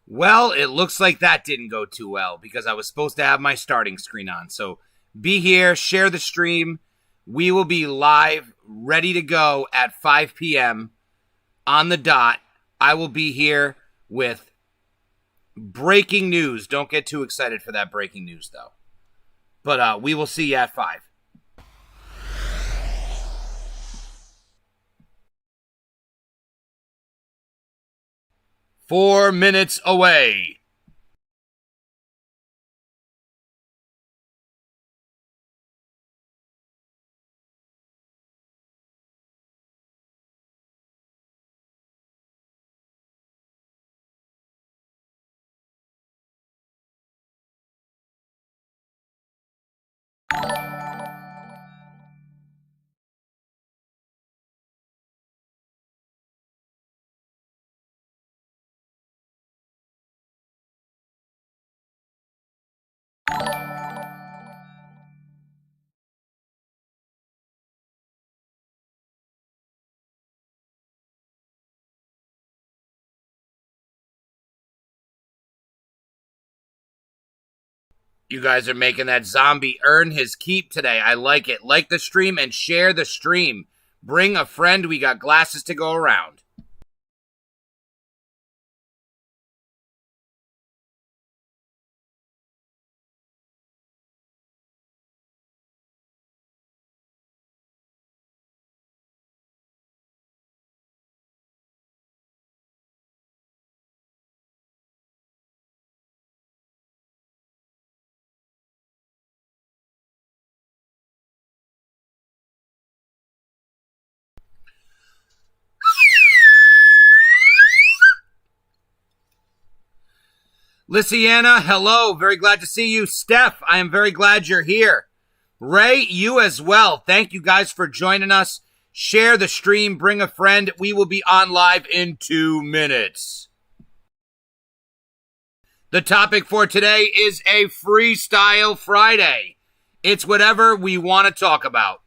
Well, it looks like that didn't go too well because I was supposed to have my starting screen on. So be here, share the stream. We will be live, ready to go at 5 p.m. on the dot. I will be here with breaking news. Don't get too excited for that breaking news, though. But we will see you at 5. Four minutes away. You guys are making that zombie earn his keep today. I like it. Like the stream and share the stream. Bring a friend. We got glasses to go around. Lysiana, hello. Very glad to see you. Steph, I am very glad you're here. Ray, you as well. Thank you guys for joining us. Share the stream. Bring a friend. We will be on live in 2 minutes. The topic for today is a Freestyle Friday. It's whatever we want to talk about.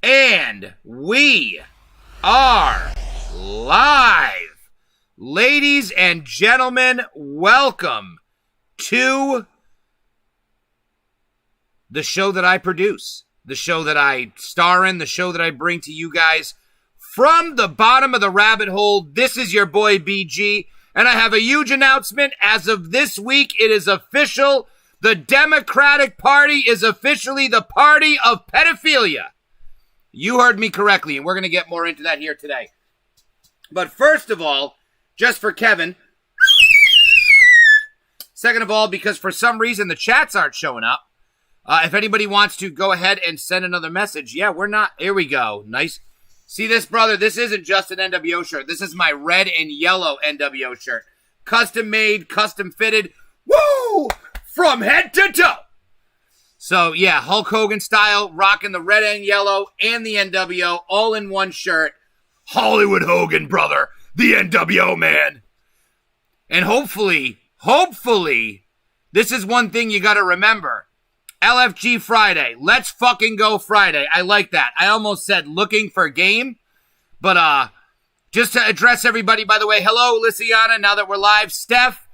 And we are live. Ladies and gentlemen, welcome to the show that I produce, the show that I star in, the show that I bring to you guys from the bottom of the rabbit hole. This is your boy BG, and I have a huge announcement. As of this week, it is official. The Democratic Party is officially the party of pedophilia. You heard me correctly, and we're going to get more into that here today. But first of all, just for Kevin. Second of all, because for some reason the chats aren't showing up. If anybody wants to go ahead and send another message. Yeah, we're not. Here we go. Nice. See this, brother? This isn't just an NWO shirt. This is my red and yellow NWO shirt. Custom made, custom fitted. Woo! From head to toe. So, yeah, Hulk Hogan style, rocking the red and yellow and the NWO all in one shirt. Hollywood Hogan, brother. The NWO, man. And hopefully, this is one thing you got to remember. LFG Friday. Let's fucking go Friday. I like that. I almost said looking for game. But just to address everybody, by the way, hello, Lysiana, now that we're live. Steph,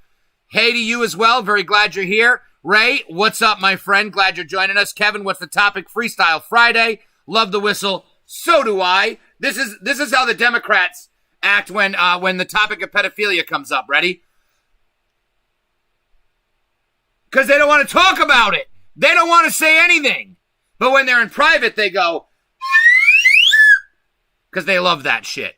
Hey to you as well. Very glad you're here. Ray, what's up, my friend? Glad you're joining us. Kevin, what's the topic? Freestyle Friday. Love the whistle. So do I. This is how the Democrats act when the topic of pedophilia comes up. Ready? Because they don't want to talk about it. They don't want to say anything. But when they're in private, they go, because they love that shit.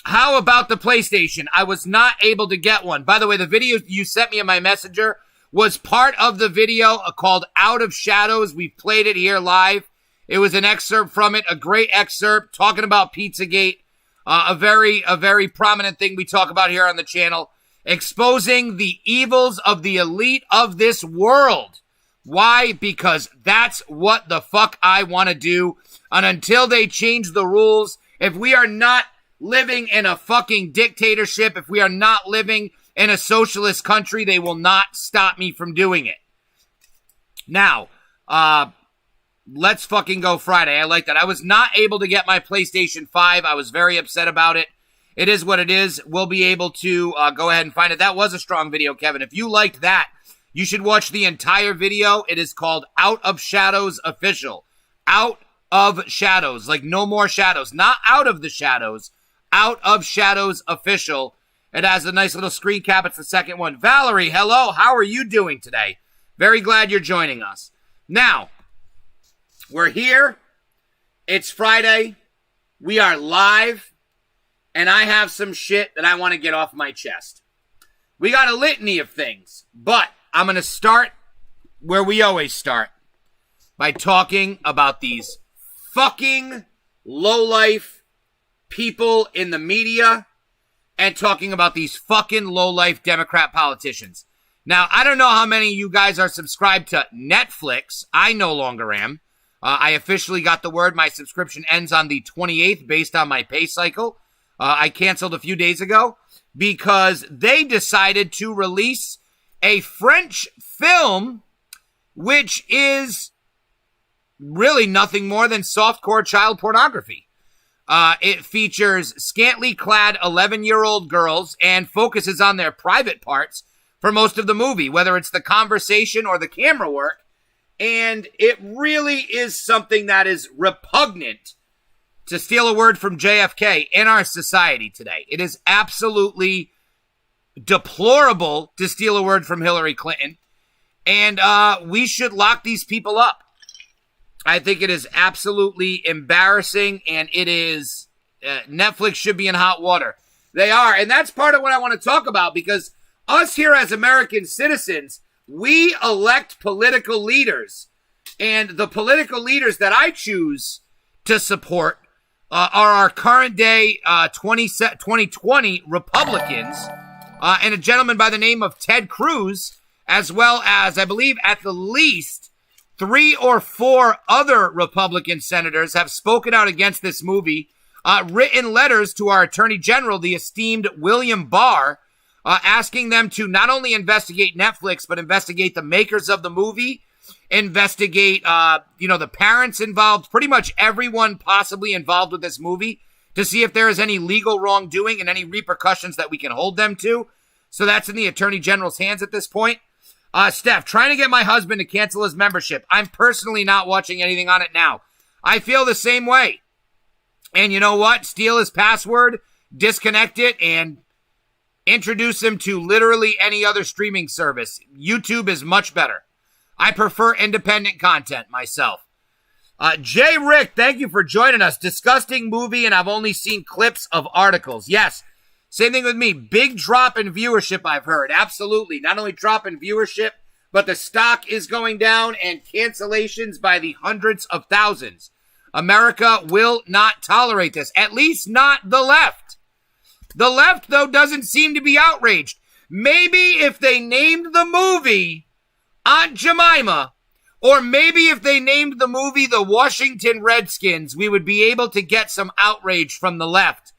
How about the PlayStation? I was not able to get one. By the way, the video you sent me in my messenger was part of the video called Out of Shadows. We played it here live. It was an excerpt from it, a great excerpt talking about Pizzagate, a very prominent thing we talk about here on the channel, exposing the evils of the elite of this world. Why? Because that's what the fuck I want to do. And until they change the rules, if we are not living in a fucking dictatorship, if we are not living in a socialist country, they will not stop me from doing it. Now, let's fucking go Friday. I like that. I was not able to get my PlayStation 5. I was very upset about it. It is what it is. We'll be able to go ahead and find it. That was a strong video, Kevin. If you liked that, you should watch the entire video. It is called Out of Shadows Official. Out of Shadows. Like no more shadows. Not out of the shadows. Out of Shadows Official. It has a nice little screen cap. It's the second one. Valerie, hello. How are you doing today? Very glad you're joining us. Now, we're here. It's Friday. We are live. And I have some shit that I want to get off my chest. We got a litany of things. But I'm going to start where we always start. By talking about these fucking lowlife people in the media and talking about these fucking low-life Democrat politicians. Now, I don't know how many of you guys are subscribed to Netflix. I no longer am. I officially got the word. My subscription ends on the 28th based on my pay cycle. I canceled a few days ago because they decided to release a French film which is really nothing more than softcore child pornography. It features scantily clad 11-year-old girls and focuses on their private parts for most of the movie, whether it's the conversation or the camera work. And it really is something that is repugnant, to steal a word from JFK, in our society today. It is absolutely deplorable, to steal a word from Hillary Clinton. And we should lock these people up. I think it is absolutely embarrassing, and it is, Netflix should be in hot water. They are, and that's part of what I want to talk about, because us here as American citizens, we elect political leaders, and the political leaders that I choose to support are our current day 2020 Republicans, and a gentleman by the name of Ted Cruz, as well as, I believe, at the least 3 or 4 other Republican senators have spoken out against this movie, written letters to our Attorney General, the esteemed William Barr, asking them to not only investigate Netflix, but investigate the makers of the movie, investigate, the parents involved, pretty much everyone possibly involved with this movie, to see if there is any legal wrongdoing and any repercussions that we can hold them to. So that's in the Attorney General's hands at this point. Steph, trying to get my husband to cancel his membership. I'm personally not watching anything on it now. I feel the same way. And you know what? Steal his password, disconnect it, and introduce him to literally any other streaming service. YouTube is much better. I prefer independent content myself. Jay Rick, thank you for joining us. Disgusting movie, and I've only seen clips of articles. Yes. Same thing with me. Big drop in viewership, I've heard. Absolutely. Not only drop in viewership, but the stock is going down and cancellations by the hundreds of thousands. America will not tolerate this. At least not the left. The left, though, doesn't seem to be outraged. Maybe if they named the movie Aunt Jemima, or maybe if they named the movie The Washington Redskins, we would be able to get some outrage from the left.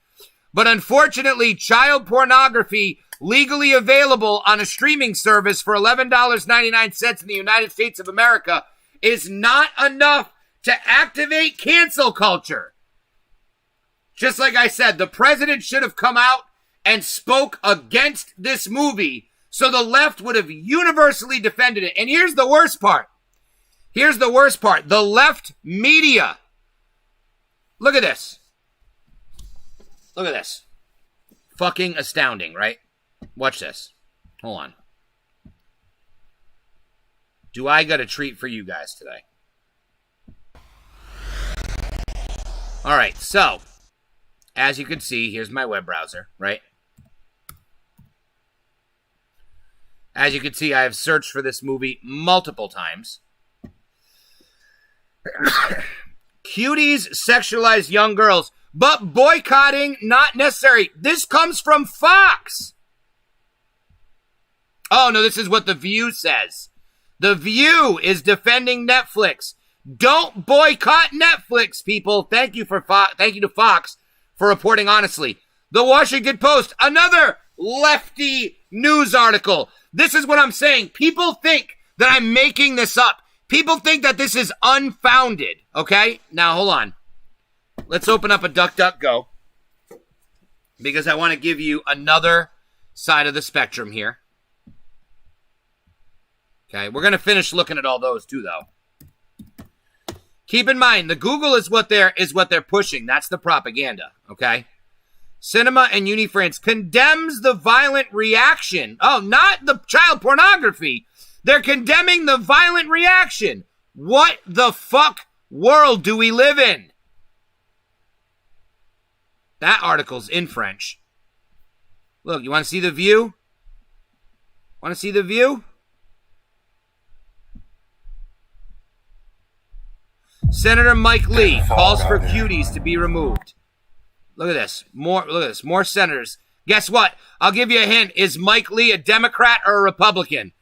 But unfortunately, child pornography legally available on a streaming service for $11.99 in the United States of America is not enough to activate cancel culture. Just like I said, the president should have come out and spoke against this movie So the left would have universally defended it. And here's the worst part. Here's the worst part. The left media. Look at this. Look at this. Fucking astounding, right? Watch this. Hold on. Do I got a treat for you guys today? All right, so as you can see, here's my web browser, right? As you can see, I have searched for this movie multiple times. Cuties sexualize young girls, but boycotting not necessary. This comes from Fox. Oh, no, this is what The View says. The View is defending Netflix. Don't boycott Netflix, people. Thank you to Fox for reporting honestly. The Washington Post, another lefty news article. This is what I'm saying. People think that I'm making this up. People think that this is unfounded, okay? Now, hold on. Let's open up a DuckDuckGo because I want to give you another side of the spectrum here. Okay, we're going to finish looking at all those too, though. Keep in mind, the Google is what they're pushing. That's the propaganda, okay? Cinema and Unifrance condemns the violent reaction. Oh, not the child pornography. They're condemning the violent reaction. What the fuck world do we live in? That article's in French. Look, you want to see The View? Want to see The View? Senator Mike Lee calls for cuties to be removed. Look at this. More senators. Guess what? I'll give you a hint. Is Mike Lee a Democrat or a Republican?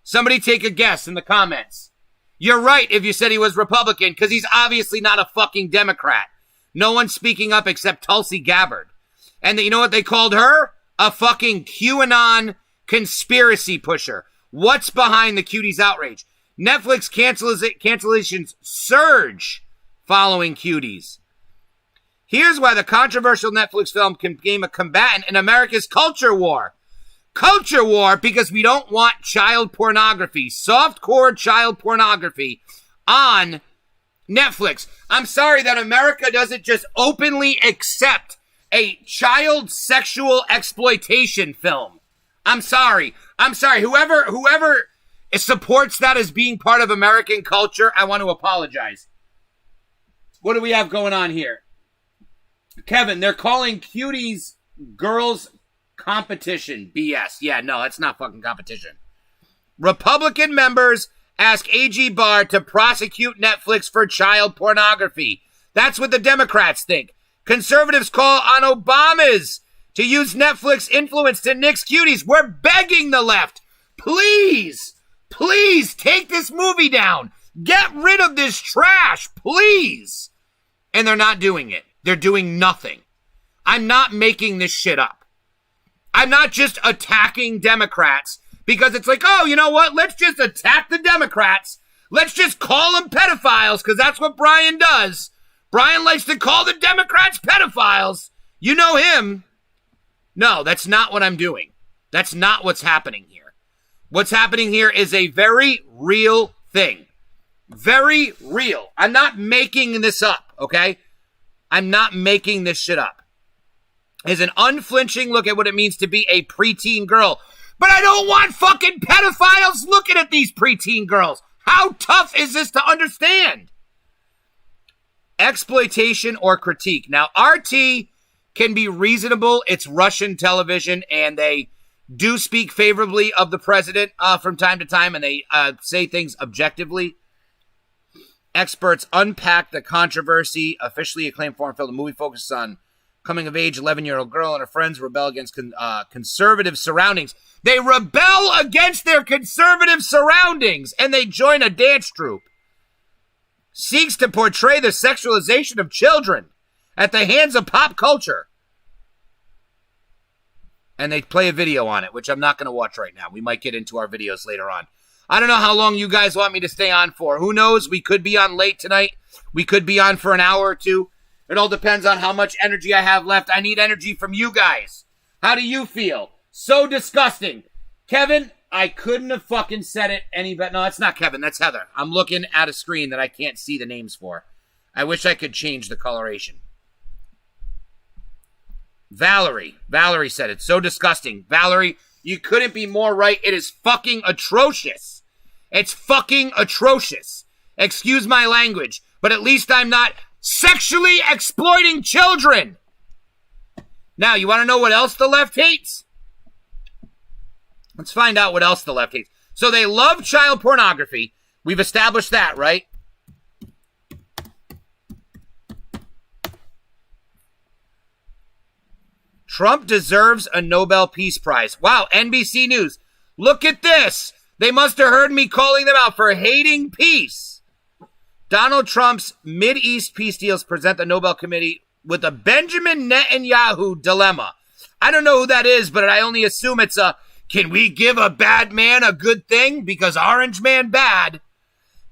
Somebody take a guess in the comments. You're right if you said he was Republican, because he's obviously not a fucking Democrat. No one's speaking up except Tulsi Gabbard. And you know what they called her? A fucking QAnon conspiracy pusher. What's behind the cuties outrage? Netflix cancellations surge following cuties. Here's why the controversial Netflix film became a combatant in America's culture war. Culture war because we don't want child pornography, softcore child pornography on Netflix. I'm sorry that America doesn't just openly accept a child sexual exploitation film. I'm sorry. Whoever supports that as being part of American culture, I want to apologize. What do we have going on here? Kevin, they're calling cuties girls competition. BS. Yeah, no, that's not fucking competition. Republican members ask AG Barr to prosecute Netflix for child pornography. That's what the Democrats think. Conservatives call on Obama's to use Netflix influence to nix cuties. We're begging the left. Please take this movie down. Get rid of this trash, please. And they're not doing it. They're doing nothing. I'm not making this shit up. I'm not just attacking Democrats because it's like, oh, you know what? Let's just attack the Democrats. Let's just call them pedophiles because that's what Brian does. Brian likes to call the Democrats pedophiles. You know him. No, that's not what I'm doing. That's not what's happening here. What's happening here is a very real thing. Very real. I'm not making this up, okay? I'm not making this shit up. Is an unflinching look at what it means to be a preteen girl. But I don't want fucking pedophiles looking at these preteen girls. How tough is this to understand? Exploitation or critique. Now, RT can be reasonable. It's Russian television, and they do speak favorably of the president from time to time, and they say things objectively. Experts unpack the controversy. Officially acclaimed foreign film. The movie focuses on coming-of-age 11-year-old girl and her friends rebel against conservative surroundings. They rebel against their conservative surroundings, and they join a dance troupe. Seeks to portray the sexualization of children at the hands of pop culture. And they play a video on it, which I'm not going to watch right now. We might get into our videos later on. I don't know how long you guys want me to stay on for. Who knows? We could be on late tonight. We could be on for an hour or two. It all depends on how much energy I have left. I need energy from you guys. How do you feel? So disgusting. Kevin, I couldn't have fucking said it any better. No, that's not Kevin. That's Heather. I'm looking at a screen that I can't see the names for. I wish I could change the coloration. Valerie. Valerie said it. So disgusting. Valerie, you couldn't be more right. It is fucking atrocious. It's fucking atrocious. Excuse my language, but at least I'm not sexually exploiting children. Now, you want to know what else the left hates? Let's find out what else the left hates. So they love child pornography. We've established that, right? Trump deserves a Nobel Peace Prize. Wow, NBC News. Look at this. They must have heard me calling them out for hating peace. Donald Trump's Mideast peace deals present the Nobel Committee with a Benjamin Netanyahu dilemma. I don't know who that is, but I only assume it's a, can we give a bad man a good thing? Because Orange Man bad.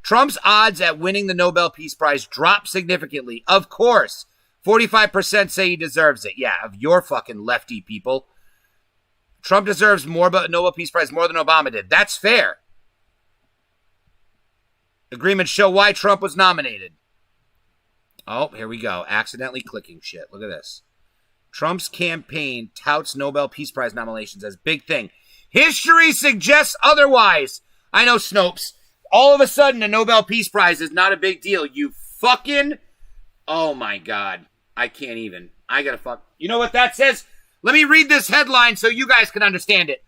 Trump's odds at winning the Nobel Peace Prize drop significantly. Of course. 45% say he deserves it. Yeah, of your fucking lefty people. Trump deserves more, but Nobel Peace Prize more than Obama did. That's fair. Agreements show why Trump was nominated. Oh, here we go. Accidentally clicking shit. Look at this. Trump's campaign touts Nobel Peace Prize nominations as big thing. History suggests otherwise. I know, Snopes. All of a sudden, the Nobel Peace Prize is not a big deal. You fucking... Oh, my God. I can't even. I gotta fuck. You know what that says? Let me read this headline so you guys can understand it.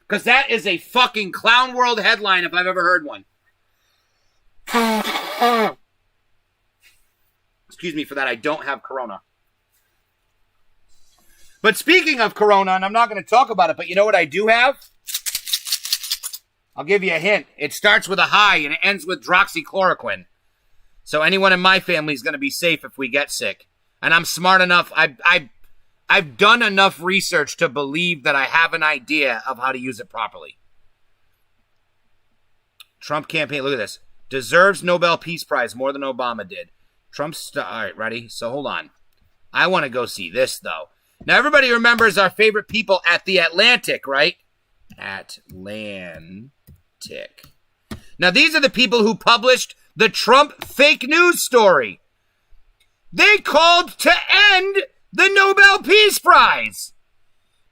Because that is a fucking Clown World headline if I've ever heard one. Excuse me for that. I don't have Corona. But speaking of Corona, and I'm not going to talk about it, but you know what I do have? I'll give you a hint. It starts with a high and it ends with hydroxychloroquine. So anyone in my family is going to be safe if we get sick. And I'm smart enough. I've done enough research to believe that I have an idea of how to use it properly. Trump campaign, look at this. Deserves Nobel Peace Prize more than Obama did. Trump's, all right, ready? So hold on. I want to go see this, though. Now, everybody remembers our favorite people at The Atlantic, right? Atlantic. Now, these are the people who published the Trump fake news story. They called to end the Nobel Peace Prize.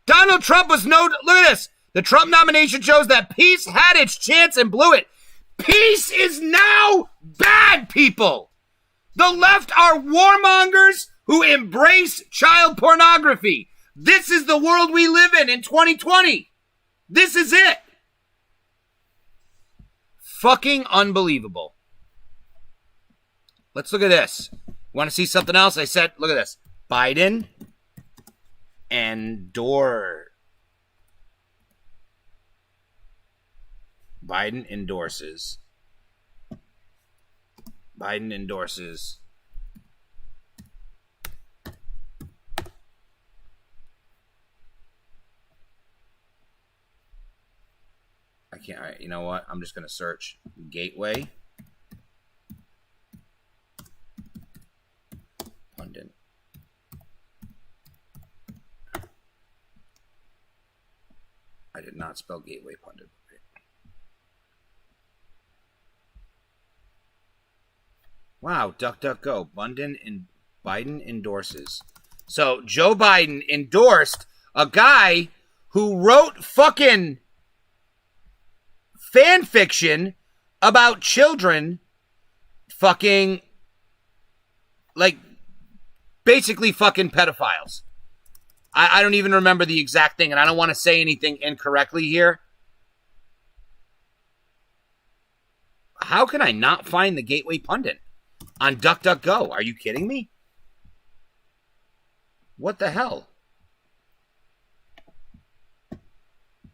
Donald Trump was look at this. The Trump nomination shows that peace had its chance and blew it. Peace is now bad, people. The left are warmongers who embrace child pornography. This is the world we live in 2020. This is it. Fucking unbelievable. Let's look at this. Want to see something else? I said, look at this. Biden endorses. Biden endorses. I can't, all right, you know what? I'm just going to search Gateway Pundit. I did not spell Gateway Pundit. Wow, DuckDuckGo. Biden endorses. So Joe Biden endorsed a guy who wrote fucking fan fiction about children fucking, like, basically fucking pedophiles. I don't even remember the exact thing, and I don't want to say anything incorrectly here. How can I not find the Gateway Pundit on DuckDuckGo? Are you kidding me? What the hell?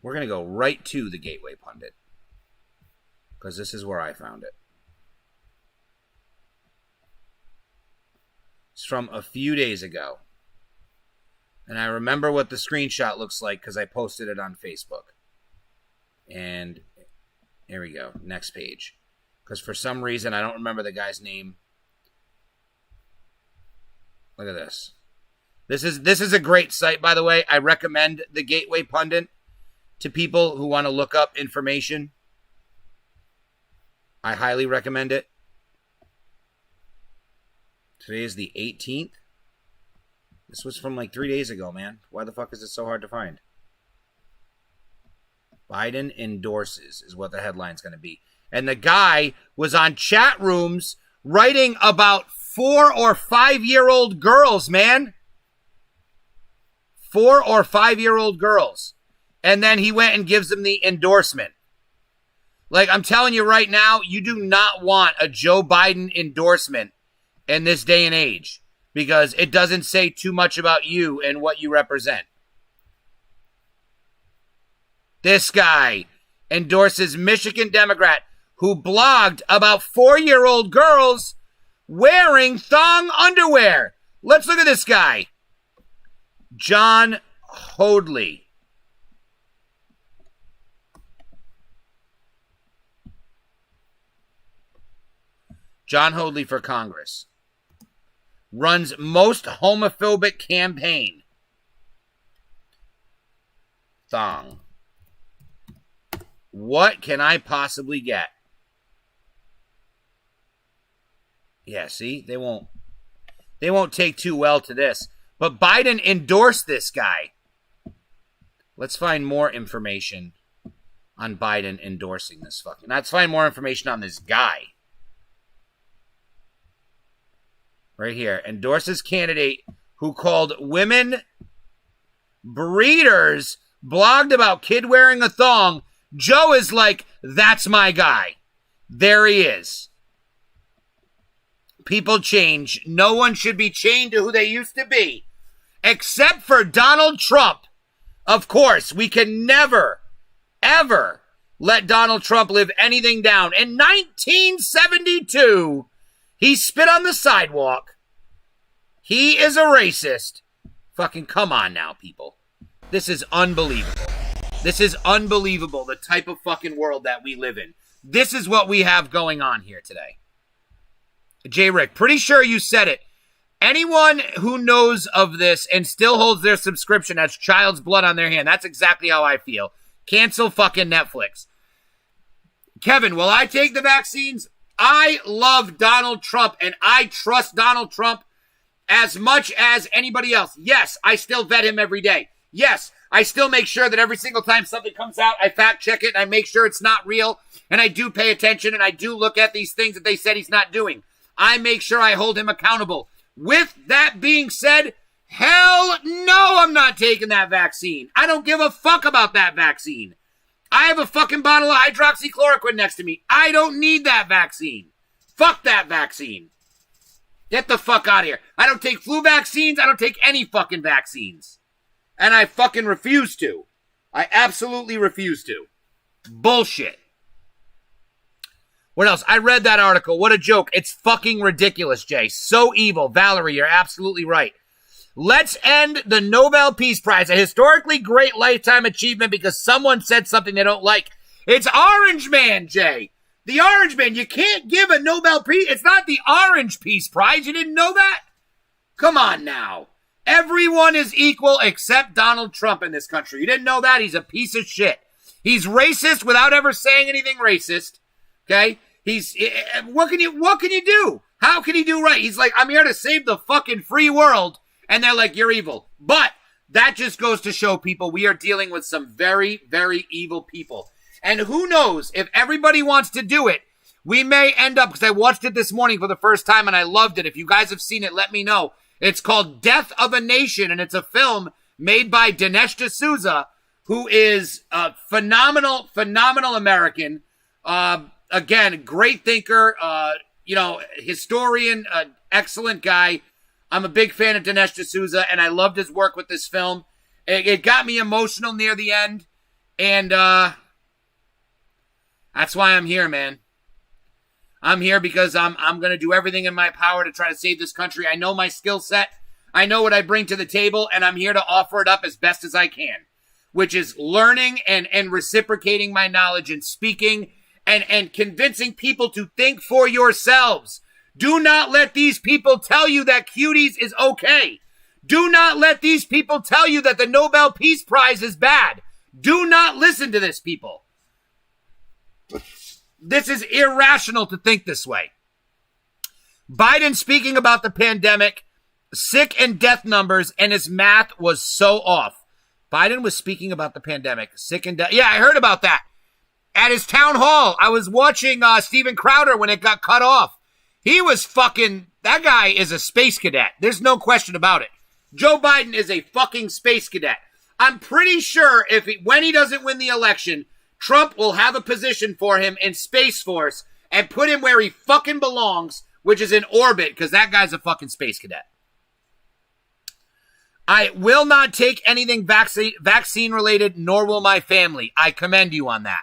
We're going to go right to the Gateway Pundit, because this is where I found it. It's from a few days ago. And I remember what the screenshot looks like because I posted it on Facebook. And here we go. Next page. Because for some reason, I don't remember the guy's name. Look at this. This is a great site, by the way. I recommend the Gateway Pundit to people who want to look up information. I highly recommend it. Today is the 18th. This was from like 3 days ago, man. Why the fuck is it so hard to find? Biden endorses is what the headline's going to be. And the guy was on chat rooms writing about 4 or 5 year old girls, man. 4 or 5 year old girls. And then he went and gives them the endorsement. Like, I'm telling you right now, you do not want a Joe Biden endorsement in this day and age, because it doesn't say too much about you and what you represent. This guy endorses Michigan Democrat who blogged about 4-year-old girls wearing thong underwear. Let's look at this guy. John Hoadley. John Hoadley for Congress. Runs most homophobic campaign. Thong. What can I possibly get? Yeah, see? They won't take too well to this. But Biden endorsed this guy. Let's find more information on Biden endorsing this fucking... Let's find more information on this guy. Right here. Endorses candidate who called women breeders, blogged about kid wearing a thong. Joe is like, that's my guy. There he is. People change. No one should be chained to who they used to be. Except for Donald Trump. Of course, we can never, ever let Donald Trump live anything down. In 1972, he spit on the sidewalk. He is a racist. Fucking come on now, people. This is unbelievable. This is unbelievable, the type of fucking world that we live in. This is what we have going on here today. J. Rick, pretty sure you said it. Anyone who knows of this and still holds their subscription has child's blood on their hand. That's exactly how I feel. Cancel fucking Netflix. Kevin, will I take the vaccines? I love Donald Trump, and I trust Donald Trump as much as anybody else. Yes, I still vet him every day. Yes, I still make sure that every single time something comes out, I fact check it, and I make sure it's not real, and I do pay attention, and I do look at these things that they said he's not doing. I make sure I hold him accountable. With that being said, hell no, I'm not taking that vaccine. I don't give a fuck about that vaccine. I have a fucking bottle of hydroxychloroquine next to me. I don't need that vaccine. Fuck that vaccine. Get the fuck out of here. I don't take flu vaccines. I don't take any fucking vaccines. And I fucking refuse to. I absolutely refuse to. Bullshit. What else? I read that article. What a joke. It's fucking ridiculous, Jay. So evil. Valerie, you're absolutely right. Let's end the Nobel Peace Prize, a historically great lifetime achievement because someone said something they don't like. It's Orange Man, Jay. The Orange Man. You can't give a Nobel Peace. It's not the Orange Peace Prize. You didn't know that? Come on now. Everyone is equal except Donald Trump in this country. You didn't know that? He's a piece of shit. He's racist without ever saying anything racist. Okay? What can you do? How can he do right? He's like, I'm here to save the fucking free world. And they're like, you're evil. But that just goes to show people we are dealing with some very, very evil people. And who knows, if everybody wants to do it, we may end up, because I watched it this morning for the first time and I loved it. If you guys have seen it, let me know. It's called Death of a Nation, and it's a film made by Dinesh D'Souza, who is a phenomenal American. Again, great thinker, historian, excellent guy. I'm a big fan of Dinesh D'Souza, and I loved his work with this film. It got me emotional near the end, and that's why I'm here, man. I'm here because I'm going to do everything in my power to try to save this country. I know my skill set. I know what I bring to the table, and I'm here to offer it up as best as I can, which is learning and reciprocating my knowledge and speaking and convincing people to think for yourselves. Do not let these people tell you that cuties is okay. Do not let these people tell you that the Nobel Peace Prize is bad. Do not listen to this, people. This is irrational to think this way. Biden speaking about the pandemic, sick and death numbers, and his math was so off. Biden was speaking about the pandemic, sick and death. Yeah, I heard about that. At his town hall, I was watching Steven Crowder when it got cut off. He was that guy is a space cadet. There's no question about it. Joe Biden is a fucking space cadet. I'm pretty sure when he doesn't win the election, Trump will have a position for him in Space Force and put him where he fucking belongs, which is in orbit, because that guy's a fucking space cadet. I will not take anything vaccine related, nor will my family. I commend you on that.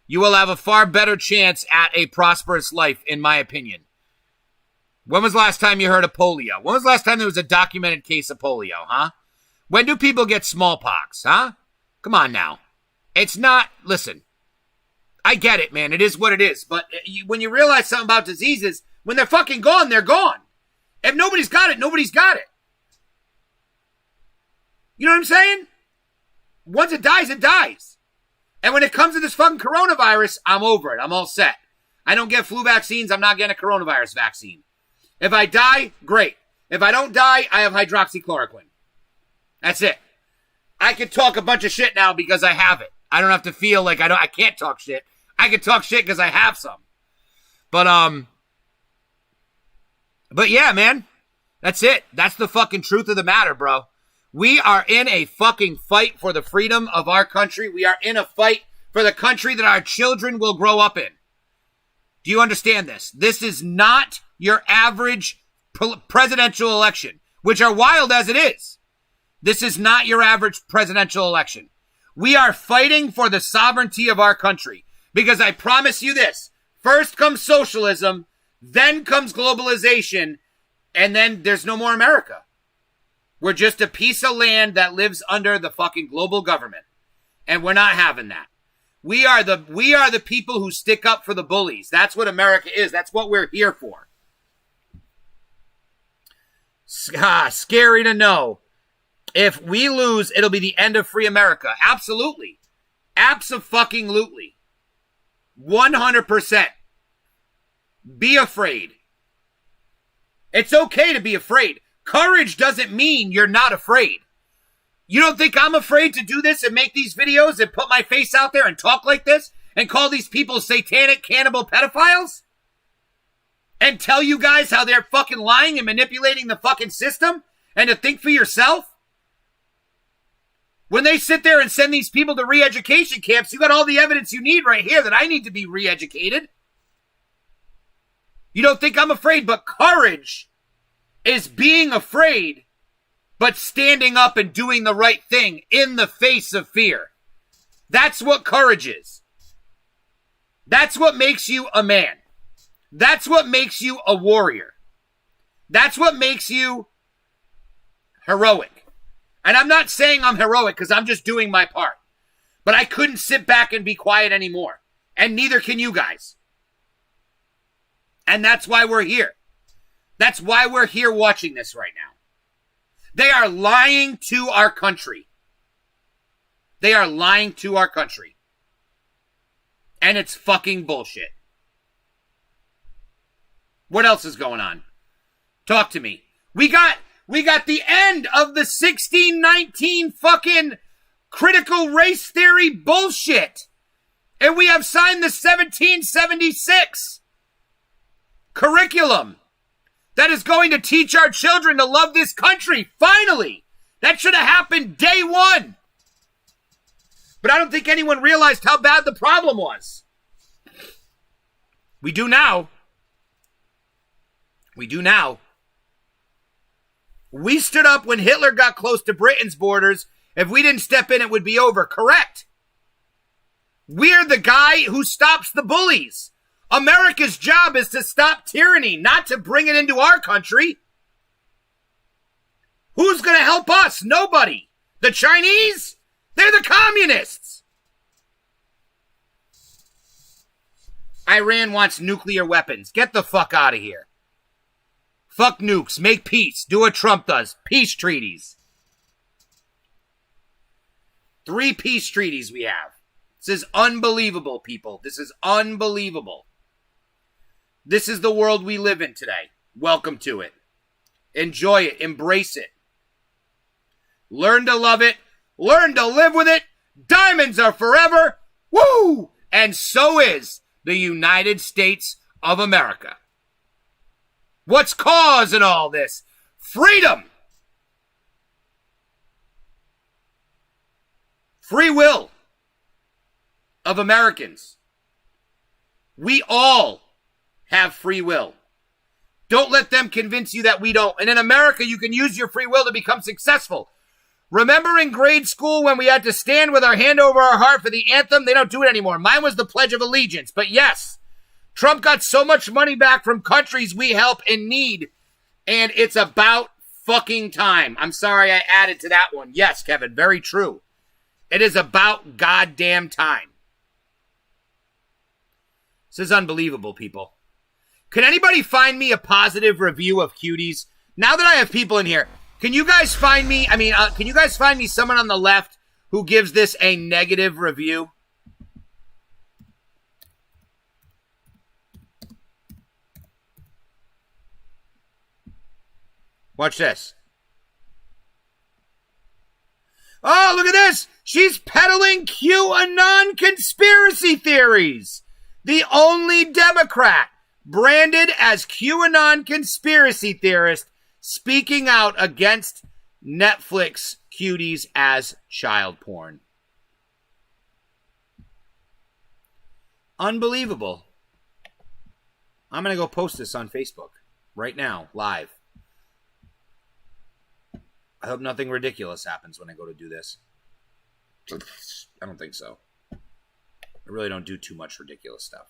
You will have a far better chance at a prosperous life, in my opinion. When was the last time you heard of polio? When was the last time there was a documented case of polio, huh? When do people get smallpox, huh? Come on now. It's not, listen, I get it, man. It is what it is. But when you realize something about diseases, when they're fucking gone, they're gone. If nobody's got it, nobody's got it. You know what I'm saying? Once it dies, it dies. And when it comes to this fucking coronavirus, I'm over it. I'm all set. I don't get flu vaccines. I'm not getting a coronavirus vaccine. If I die, great. If I don't die, I have hydroxychloroquine. That's it. I can talk a bunch of shit now because I have it. I don't have to feel like I can't talk shit. I can talk shit because I have some. But yeah, man. That's it. That's the fucking truth of the matter, bro. We are in a fucking fight for the freedom of our country. We are in a fight for the country that our children will grow up in. Do you understand this? This is not your average presidential election, which are wild as it is. This is not your average presidential election. We are fighting for the sovereignty of our country because I promise you this, first comes socialism, then comes globalization, and then there's no more America. We're just a piece of land that lives under the fucking global government. And we're not having that. We are the people who stick up for the bullies. That's what America is. That's what we're here for. Scary to know. If we lose, it'll be the end of free America. Absolutely. Abso-fucking-lutely. 100%. Be afraid. It's okay to be afraid. Courage doesn't mean you're not afraid. You don't think I'm afraid to do this and make these videos and put my face out there and talk like this and call these people satanic cannibal pedophiles? And tell you guys how they're fucking lying and manipulating the fucking system and to think for yourself? When they sit there and send these people to re-education camps, you got all the evidence you need right here that I need to be re-educated. You don't think I'm afraid, but courage is being afraid, but standing up and doing the right thing in the face of fear. That's what courage is. That's what makes you a man. That's what makes you a warrior. That's what makes you heroic. And I'm not saying I'm heroic because I'm just doing my part. But I couldn't sit back and be quiet anymore. And neither can you guys. And that's why we're here. That's why we're here watching this right now. They are lying to our country. They are lying to our country. And it's fucking bullshit. What else is going on? Talk to me. We got the end of the 1619 fucking critical race theory bullshit. And we have signed the 1776 curriculum that is going to teach our children to love this country. Finally! That should have happened day one. But I don't think anyone realized how bad the problem was. We do now. We do now. We stood up when Hitler got close to Britain's borders. If we didn't step in, it would be over. Correct. We're the guy who stops the bullies. America's job is to stop tyranny, not to bring it into our country. Who's going to help us? Nobody. The Chinese? They're the communists. Iran wants nuclear weapons. Get the fuck out of here. Fuck nukes. Make peace. Do what Trump does. Peace treaties. 3 peace treaties we have. This is unbelievable, people. This is unbelievable. This is the world we live in today. Welcome to it. Enjoy it. Embrace it. Learn to love it. Learn to live with it. Diamonds are forever. Woo! And so is the United States of America. What's causing all this? Freedom. Free will of Americans. We all have free will. Don't let them convince you that we don't. And in America, you can use your free will to become successful. Remember in grade school when we had to stand with our hand over our heart for the anthem? They don't do it anymore. Mine was the Pledge of Allegiance. But yes, Trump got so much money back from countries we help in need. And it's about fucking time. I'm sorry I added to that one. Yes, Kevin, very true. It is about goddamn time. This is unbelievable, people. Can anybody find me a positive review of Cuties? Now that I have people in here, can you guys find me, can you guys find me someone on the left who gives this a negative review? Watch this. Oh, look at this. She's peddling QAnon conspiracy theories. The only Democrat branded as QAnon conspiracy theorist speaking out against Netflix Cuties as child porn. Unbelievable. I'm going to go post this on Facebook right now, live. I hope nothing ridiculous happens when I go to do this. I don't think so. I really don't do too much ridiculous stuff.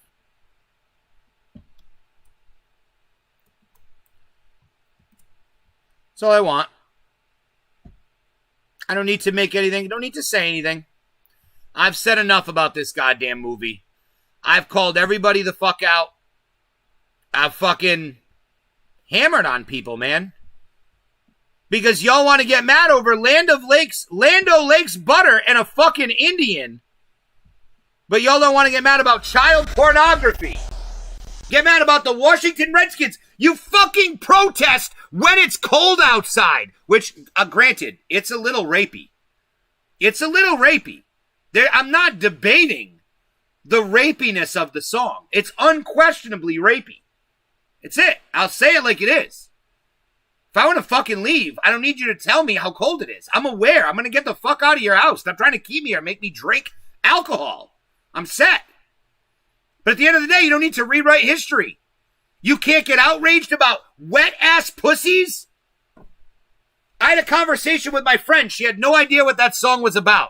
That's all I want. I don't need to make anything. I don't need to say anything. I've said enough about this goddamn movie. I've called everybody the fuck out. I've fucking hammered on people, man. Because y'all want to get mad over Land O'Lakes butter and a fucking Indian. But y'all don't want to get mad about child pornography. Get mad about the Washington Redskins. You fucking protest when it's cold outside. Which, granted, it's a little rapey. It's a little rapey. I'm not debating the rapiness of the song. It's unquestionably rapey. It's it. I'll say it like it is. If I want to fucking leave, I don't need you to tell me how cold it is. I'm aware. I'm going to get the fuck out of your house. Stop trying to keep me here. Make me drink alcohol. I'm set. But at the end of the day, you don't need to rewrite history. You can't get outraged about wet-ass pussies? I had a conversation with my friend. She had no idea what that song was about.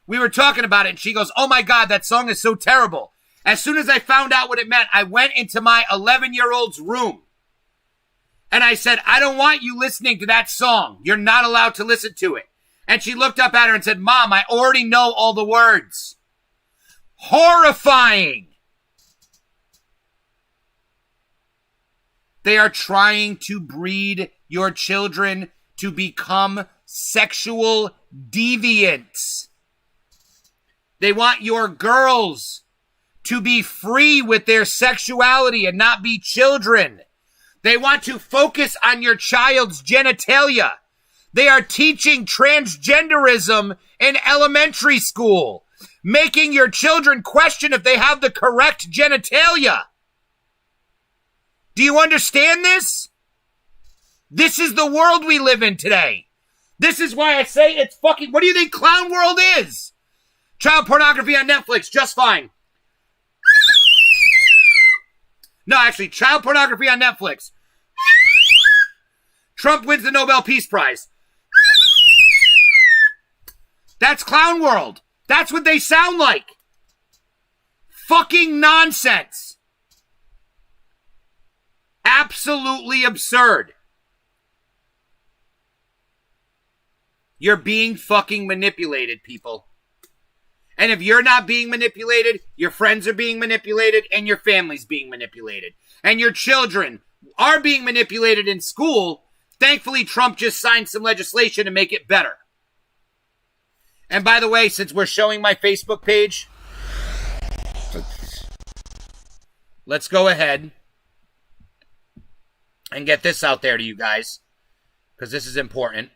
We were talking about it, and she goes, oh my God, that song is so terrible. As soon as I found out what it meant, I went into my 11-year-old's room. And I said, I don't want you listening to that song. You're not allowed to listen to it. And she looked up at her and said, Mom, I already know all the words. Horrifying. They are trying to breed your children to become sexual deviants. They want your girls to be free with their sexuality and not be children. They want to focus on your child's genitalia. They are teaching transgenderism in elementary school, making your children question if they have the correct genitalia. Do you understand this? This is the world we live in today. This is why I say it's fucking... What do you think Clown World is? Child pornography on Netflix, just fine. No, actually, child pornography on Netflix. Trump wins the Nobel Peace Prize. That's Clown World. That's what they sound like. Fucking nonsense. Absolutely absurd. You're being fucking manipulated, people. And if you're not being manipulated, your friends are being manipulated and your family's being manipulated. And your children are being manipulated in school, thankfully Trump just signed some legislation to make it better. And by the way, since we're showing my Facebook page, let's go ahead and get this out there to you guys, because this is important.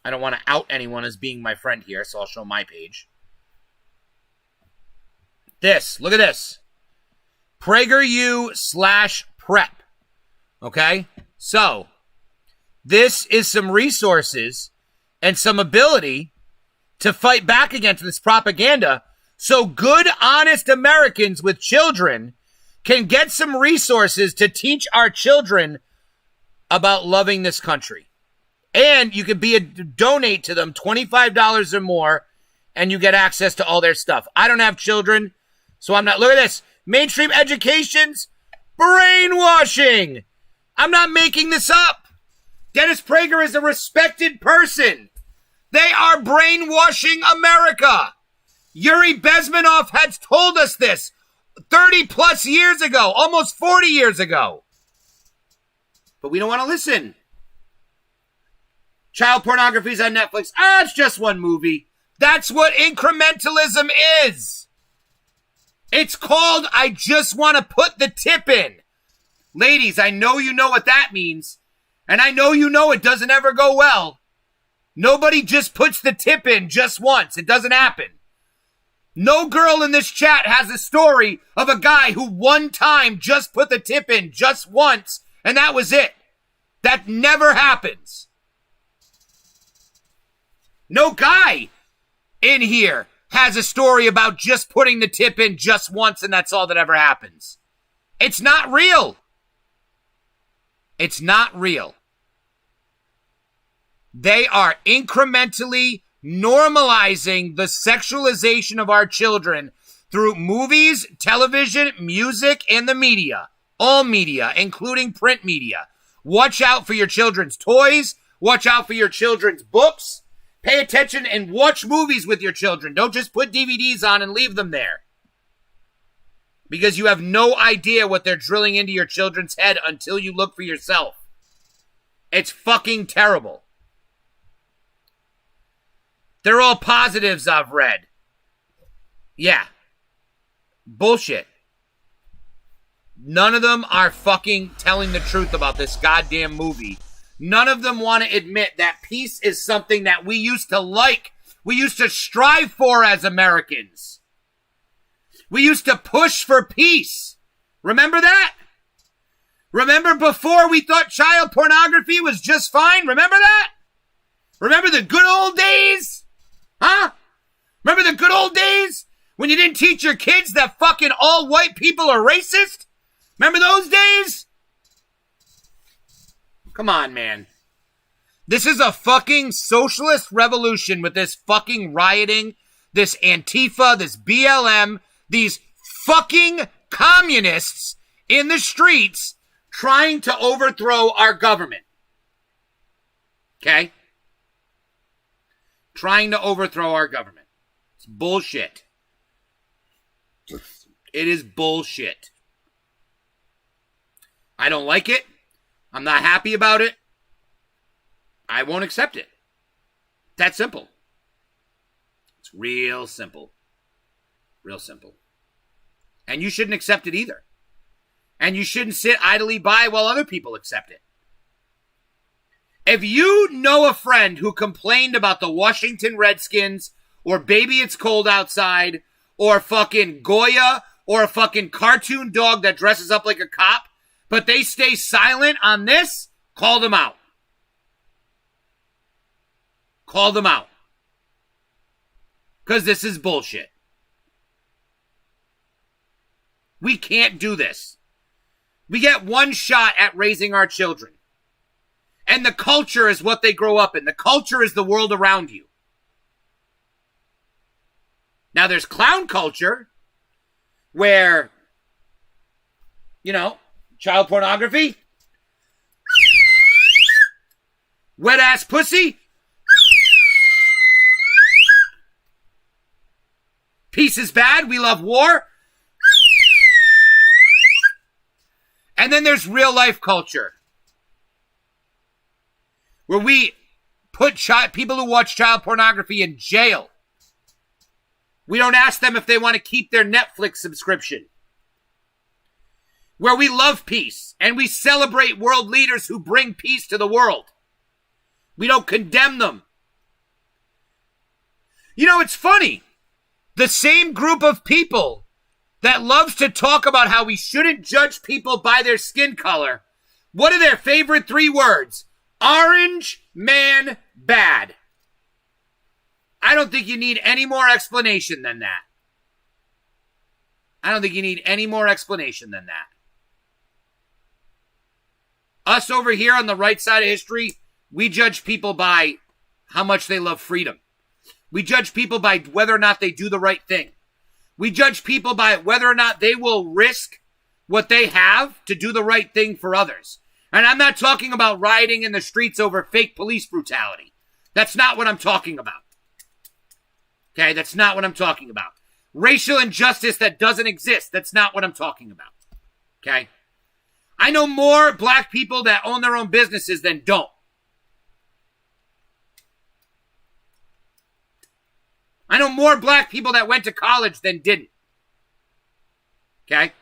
I don't want to out anyone as being my friend here, so I'll show my page. Look at this. PragerU/prep. Okay? So, this is some resources and some ability to fight back against this propaganda so good, honest Americans with children can get some resources to teach our children about loving this country. And you can donate to them $25 or more, and you get access to all their stuff. I don't have children, so I'm not. Look at this. Mainstream education's brainwashing. I'm not making this up. Dennis Prager is a respected person. They are brainwashing America. Yuri Bezmenov has told us this 30 plus years ago, almost 40 years ago. But we don't want to listen. Child pornography is on Netflix. It's just one movie. That's what incrementalism is. It's called I just want to put the tip in. Ladies, I know you know what that means. And I know you know it doesn't ever go well. Nobody just puts the tip in just once. It doesn't happen. No girl in this chat has a story of a guy who one time just put the tip in just once, and that was it. That never happens. No guy in here has a story about just putting the tip in just once and that's all that ever happens. It's not real. It's not real. They are incrementally normalizing the sexualization of our children through movies, television, music, and the media. All media, including print media. Watch out for your children's toys. Watch out for your children's books. Pay attention and watch movies with your children. Don't just put DVDs on and leave them there. Because you have no idea what they're drilling into your children's head until you look for yourself. It's fucking terrible. They're all positives I've read. Yeah. Bullshit. None of them are fucking telling the truth about this goddamn movie. None of them want to admit that peace is something that we used to like. We used to strive for as Americans. We used to push for peace. Remember that? Remember before we thought child pornography was just fine? Remember that? Remember the good old days? Huh? Remember the good old days when you didn't teach your kids that fucking all white people are racist? Remember those days? Come on, man. This is a fucking socialist revolution with this fucking rioting, this Antifa, this BLM, these fucking communists in the streets trying to overthrow our government. Okay? Trying to overthrow our government. It's bullshit. It is bullshit. I don't like it. I'm not happy about it. I won't accept it. That simple. It's real simple. Real simple. And you shouldn't accept it either. And you shouldn't sit idly by while other people accept it. If you know a friend who complained about the Washington Redskins, or Baby It's Cold Outside, or fucking Goya, or a fucking cartoon dog that dresses up like a cop, but they stay silent on this, call them out. Call them out. Because this is bullshit. We can't do this. We get one shot at raising our children. And the culture is what they grow up in. The culture is the world around you. Now there's clown culture where, you know, child pornography, wet ass pussy, peace is bad, we love war, And then there's real life culture, where we put people who watch child pornography in jail. We don't ask them if they want to keep their Netflix subscription. Where we love peace and we celebrate world leaders who bring peace to the world. We don't condemn them. You know, it's funny. The same group of people that loves to talk about how we shouldn't judge people by their skin color, what are their favorite 3 words? Orange man bad. I don't think you need any more explanation than that. I don't think you need any more explanation than that. Us over here on the right side of history, we judge people by how much they love freedom. We judge people by whether or not they do the right thing. We judge people by whether or not they will risk what they have to do the right thing for others. And I'm not talking about rioting in the streets over fake police brutality. That's not what I'm talking about. Okay, that's not what I'm talking about. Racial injustice that doesn't exist, that's not what I'm talking about. Okay? I know more black people that own their own businesses than don't. I know more black people that went to college than didn't. Okay?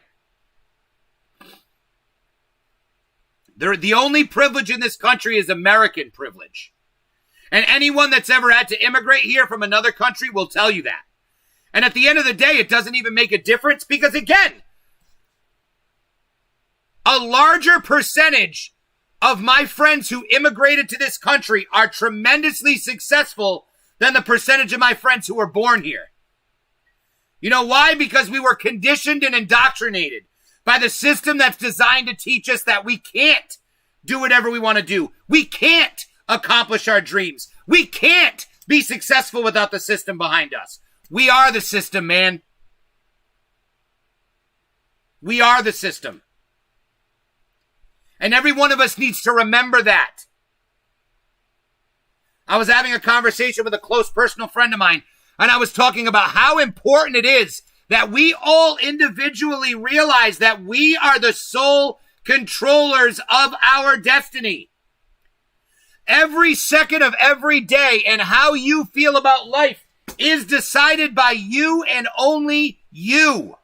The only privilege in this country is American privilege. And anyone that's ever had to immigrate here from another country will tell you that. And at the end of the day, it doesn't even make a difference because, again, a larger percentage of my friends who immigrated to this country are tremendously successful than the percentage of my friends who were born here. You know why? Because we were conditioned and indoctrinated by the system that's designed to teach us that we can't do whatever we want to do. We can't accomplish our dreams. We can't be successful without the system behind us. We are the system, man. We are the system. And every one of us needs to remember that. I was having a conversation with a close personal friend of mine, and I was talking about how important it is that we all individually realize that we are the sole controllers of our destiny. Every second of every day and how you feel about life is decided by you and only you.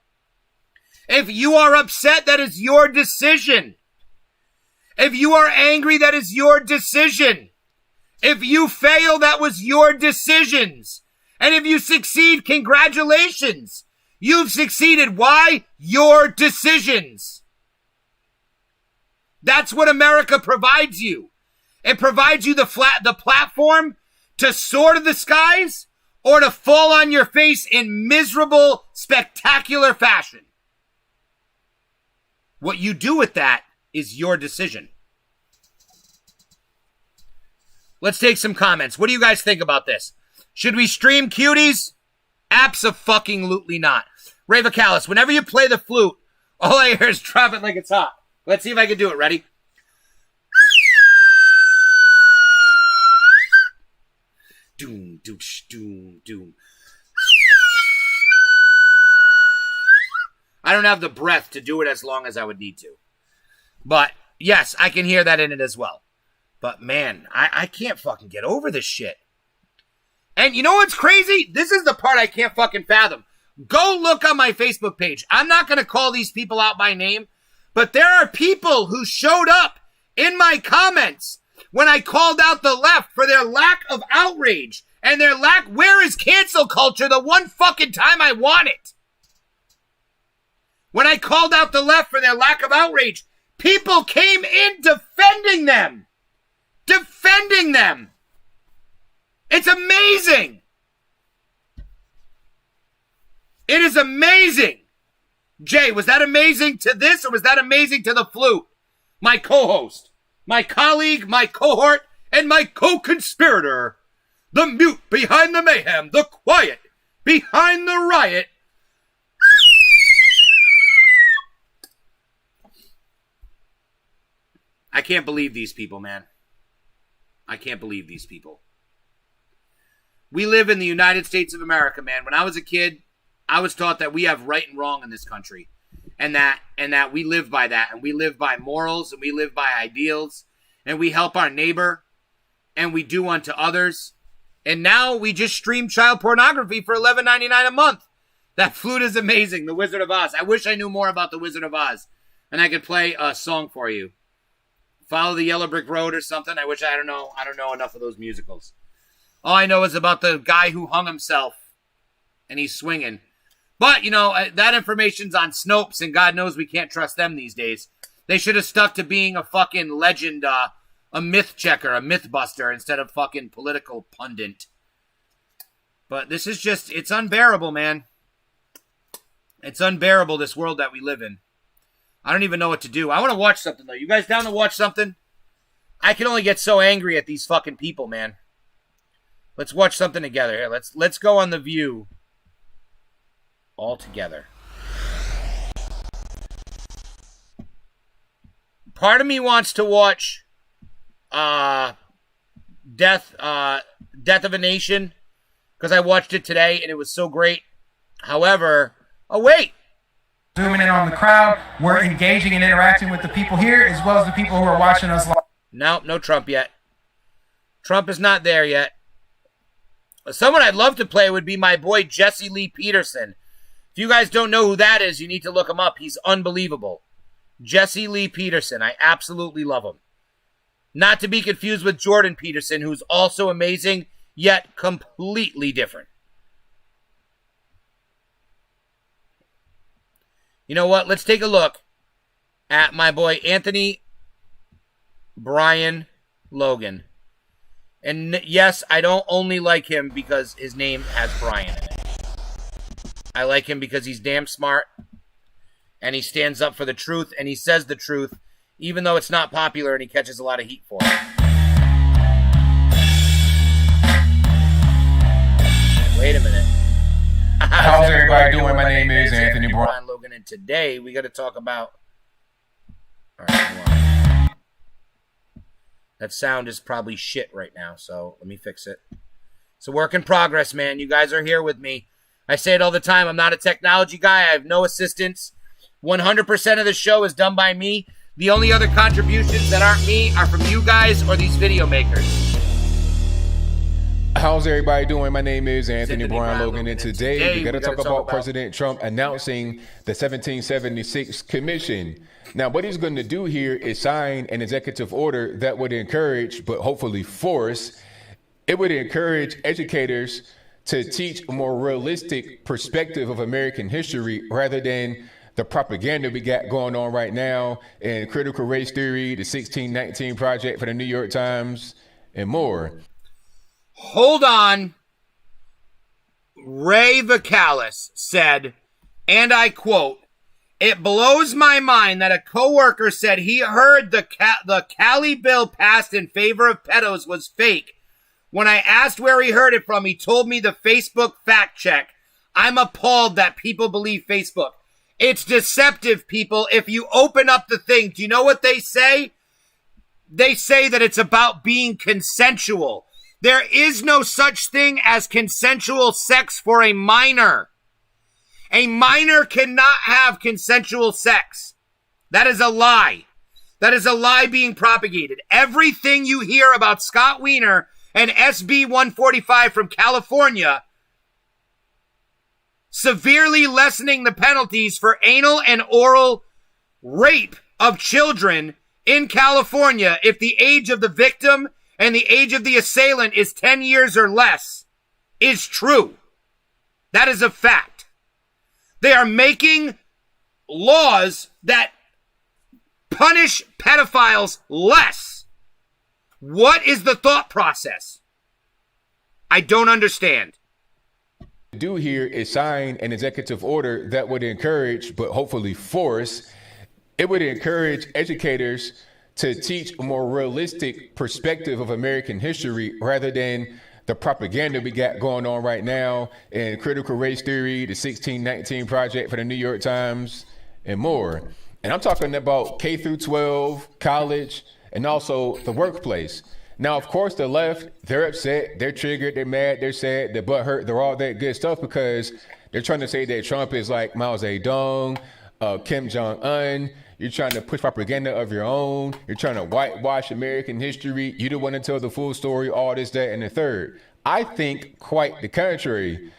If you are upset, that is your decision. If you are angry, that is your decision. If you fail, that was your decisions. And if you succeed, congratulations. You've succeeded. Why? Your decisions. That's what America provides you. It provides you the platform to soar to the skies or to fall on your face in miserable, spectacular fashion. What you do with that is your decision. Let's take some comments. What do you guys think about this? Should we stream cuties? Abso-fucking-lutely not. Ray Vacalis, whenever you play the flute, all I hear is drop it like it's hot. Let's see if I can do it. Ready? Doom, doom, doom, doom. I don't have the breath to do it as long as I would need to. But, yes, I can hear that in it as well. But, man, I can't fucking get over this shit. And you know what's crazy? This is the part I can't fucking fathom. Go look on my Facebook page. I'm not going to call these people out by name, but there are people who showed up in my comments when I called out the left for their lack of outrage and their lack, where is cancel culture the one fucking time I want it? When I called out the left for their lack of outrage, people came in defending them. Defending them. It's amazing. It is amazing. Jay, was that amazing to this or was that amazing to the flute? My co-host, my colleague, my cohort, and my co-conspirator. The mute behind the mayhem, the quiet behind the riot. I can't believe these people, man. I can't believe these people. We live in the United States of America, man. When I was a kid, I was taught that we have right and wrong in this country. and that we live by that, and we live by morals, and we live by ideals, and we help our neighbor, and we do unto others. And now we just stream child pornography for $11.99 a month. That flute is amazing, The Wizard of Oz. I wish I knew more about The Wizard of Oz, and I could play a song for you. Follow the Yellow Brick Road or something. I don't know enough of those musicals. All I know is about the guy who hung himself, and he's swinging. But, that information's on Snopes, and God knows we can't trust them these days. They should have stuck to being a fucking legend, a myth checker, a myth buster, instead of fucking political pundit. But this is just, it's unbearable, man. It's unbearable, this world that we live in. I don't even know what to do. I want to watch something, though. You guys down to watch something? I can only get so angry at these fucking people, man. Let's watch something together. Here, let's go on The View all together. Part of me wants to watch Death of a Nation, because I watched it today and it was so great. However, wait. Zooming in on the crowd, we're engaging and interacting with the people here as well as the people who are watching us live. No Trump yet. Trump is not there yet. Someone I'd love to play would be my boy Jesse Lee Peterson. If you guys don't know who that is, you need to look him up. He's unbelievable. Jesse Lee Peterson. I absolutely love him. Not to be confused with Jordan Peterson, who's also amazing, yet completely different. You know what? Let's take a look at my boy Anthony Brian Logan. And yes, I don't only like him because his name has Brian in it. I like him because he's damn smart, and he stands up for the truth, and he says the truth, even though it's not popular and he catches a lot of heat for it. Wait a minute. How's everybody doing? My name is Anthony Brian Logan, and today we got to talk about... All right, hold on. That sound is probably shit right now, so let me fix it. It's a work in progress, man. You guys are here with me. I say it all the time. I'm not a technology guy. I have no assistance. 100% of the show is done by me. The only other contributions that aren't me are from you guys or these video makers. How's everybody doing? My name is Anthony Brian Logan, and today we got to talk about President Trump announcing the 1776 Commission. Now, what he's going to do here is sign an executive order that would encourage, but hopefully force, it would encourage educators to teach a more realistic perspective of American history rather than the propaganda we got going on right now in critical race theory, the 1619 Project for the New York Times, and more. Hold on. Ray Vacalis said, and I quote, "It blows my mind that a coworker said he heard the Cali bill passed in favor of pedos was fake. When I asked where he heard it from, he told me the Facebook fact check. I'm appalled that people believe Facebook. It's deceptive, people. If you open up the thing, do you know what they say? They say that it's about being consensual. There is no such thing as consensual sex for a minor. A minor cannot have consensual sex. That is a lie. That is a lie being propagated. Everything you hear about Scott Wiener and SB 145 from California severely lessening the penalties for anal and oral rape of children in California if the age of the victim and the age of the assailant is 10 years or less is true. That is a fact. They are making laws that punish pedophiles less. What is the thought process? I don't understand. Do here is sign an executive order that would encourage, but hopefully force, it would encourage educators to teach a more realistic perspective of American history rather than the propaganda we got going on right now in critical race theory, the 1619 Project for the New York Times, and more. And I'm talking about K through 12, college, and also the workplace. Now, of course, the left, they're upset, they're triggered, they're mad, they're sad, they're butthurt, they're all that good stuff because they're trying to say that Trump is like Mao Zedong, Kim Jong-un. You're trying to push propaganda of your own. You're trying to whitewash American history. You don't want to tell the full story, all this, that, and the third. I think quite the contrary.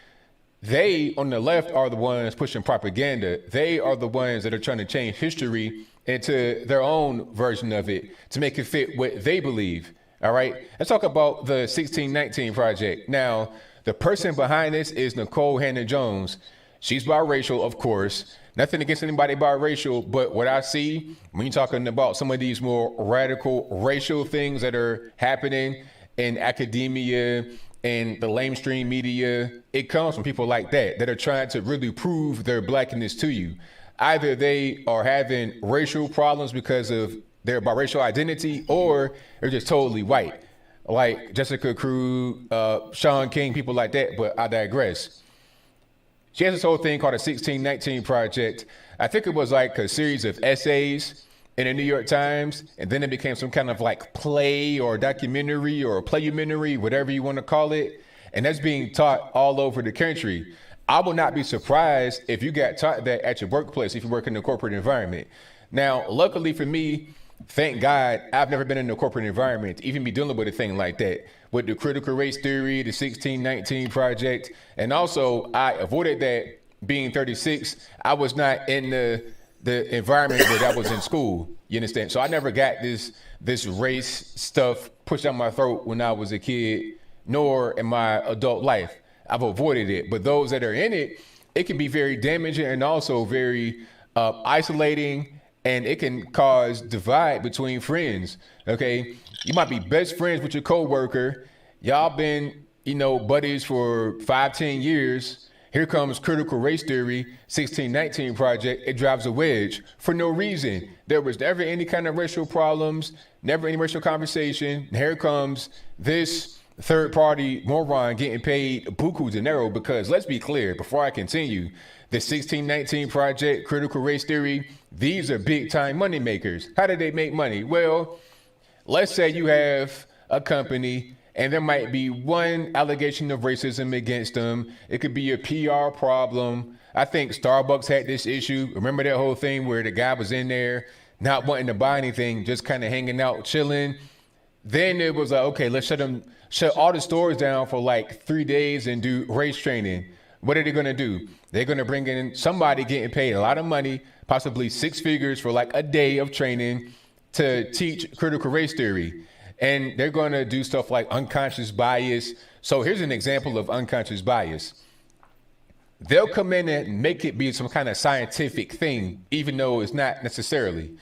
They, on the left, are the ones pushing propaganda. They are the ones that are trying to change history into their own version of it to make it fit what they believe. All right. Let's talk about the 1619 Project. Now, the person behind this is Nicole Hannah-Jones. She's biracial, of course. Nothing against anybody biracial, but what I see when you're talking about some of these more radical racial things that are happening in academia and the lamestream media, it comes from people like that are trying to really prove their blackness to you. Either they are having racial problems because of their biracial identity, or they're just totally white, like Jessica Cruz, Sean King, people like that. But I digress. She has this whole thing called the 1619 Project. I think it was like a series of essays in the New York Times, and then it became some kind of like play or documentary or playumentary, whatever you want to call it. And that's being taught all over the country. I will not be surprised if you got taught that at your workplace if you work in the corporate environment. Now, luckily for me, thank God, I've never been in a corporate environment to even be dealing with a thing like that, with the critical race theory, the 1619 Project. And also, I avoided that being 36. I was not in the environment where that was in school. You understand? So I never got this race stuff pushed down my throat when I was a kid, nor in my adult life. I've avoided it. But those that are in it, it can be very damaging and also very isolating, and it can cause divide between friends. Okay, you might be best friends with your coworker. Y'all been, buddies for 5-10 years. Here comes critical race theory, 1619 Project. It drives a wedge for no reason. There was never any kind of racial problems, never any racial conversation. And here comes this third party moron getting paid buku dinero, because let's be clear before I continue, the 1619 Project, critical race theory, these are big time money makers. How do they make money? Well, let's say you have a company and there might be one allegation of racism against them. It could be a PR problem. I think Starbucks had this issue. Remember that whole thing where the guy was in there not wanting to buy anything, just kind of hanging out, chilling. Then it was like, okay, let's shut all the stores down for like 3 days and do race training. What are they going to do? They're going to bring in somebody getting paid a lot of money, possibly 6 figures for like a day of training to teach critical race theory. And they're going to do stuff like unconscious bias. So here's an example of unconscious bias. They'll come in and make it be some kind of scientific thing, even though it's not necessarily.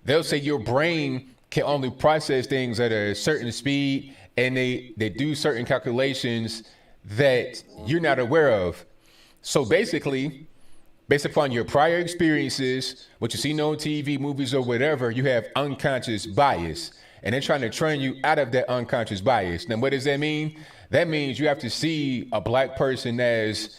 They'll say your brain can only process things at a certain speed, and they do certain calculations that you're not aware of. So basically, based upon your prior experiences, what you see on TV, movies, or whatever, you have unconscious bias. And they're trying to train you out of that unconscious bias. Now, what does that mean? That means you have to see a black person as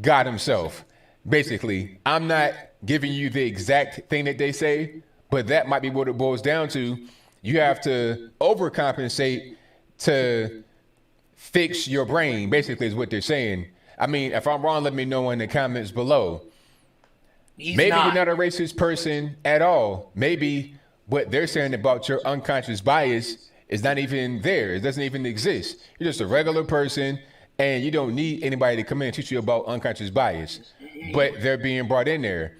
God himself. Basically, I'm not giving you the exact thing that they say, but that might be what it boils down to. You have to overcompensate to fix your brain, basically, is what they're saying. I mean, if I'm wrong, let me know in the comments below. Maybe you're not a racist person at all. Maybe what they're saying about your unconscious bias is not even there. It doesn't even exist. You're just a regular person, and you don't need anybody to come in and teach you about unconscious bias. But they're being brought in there.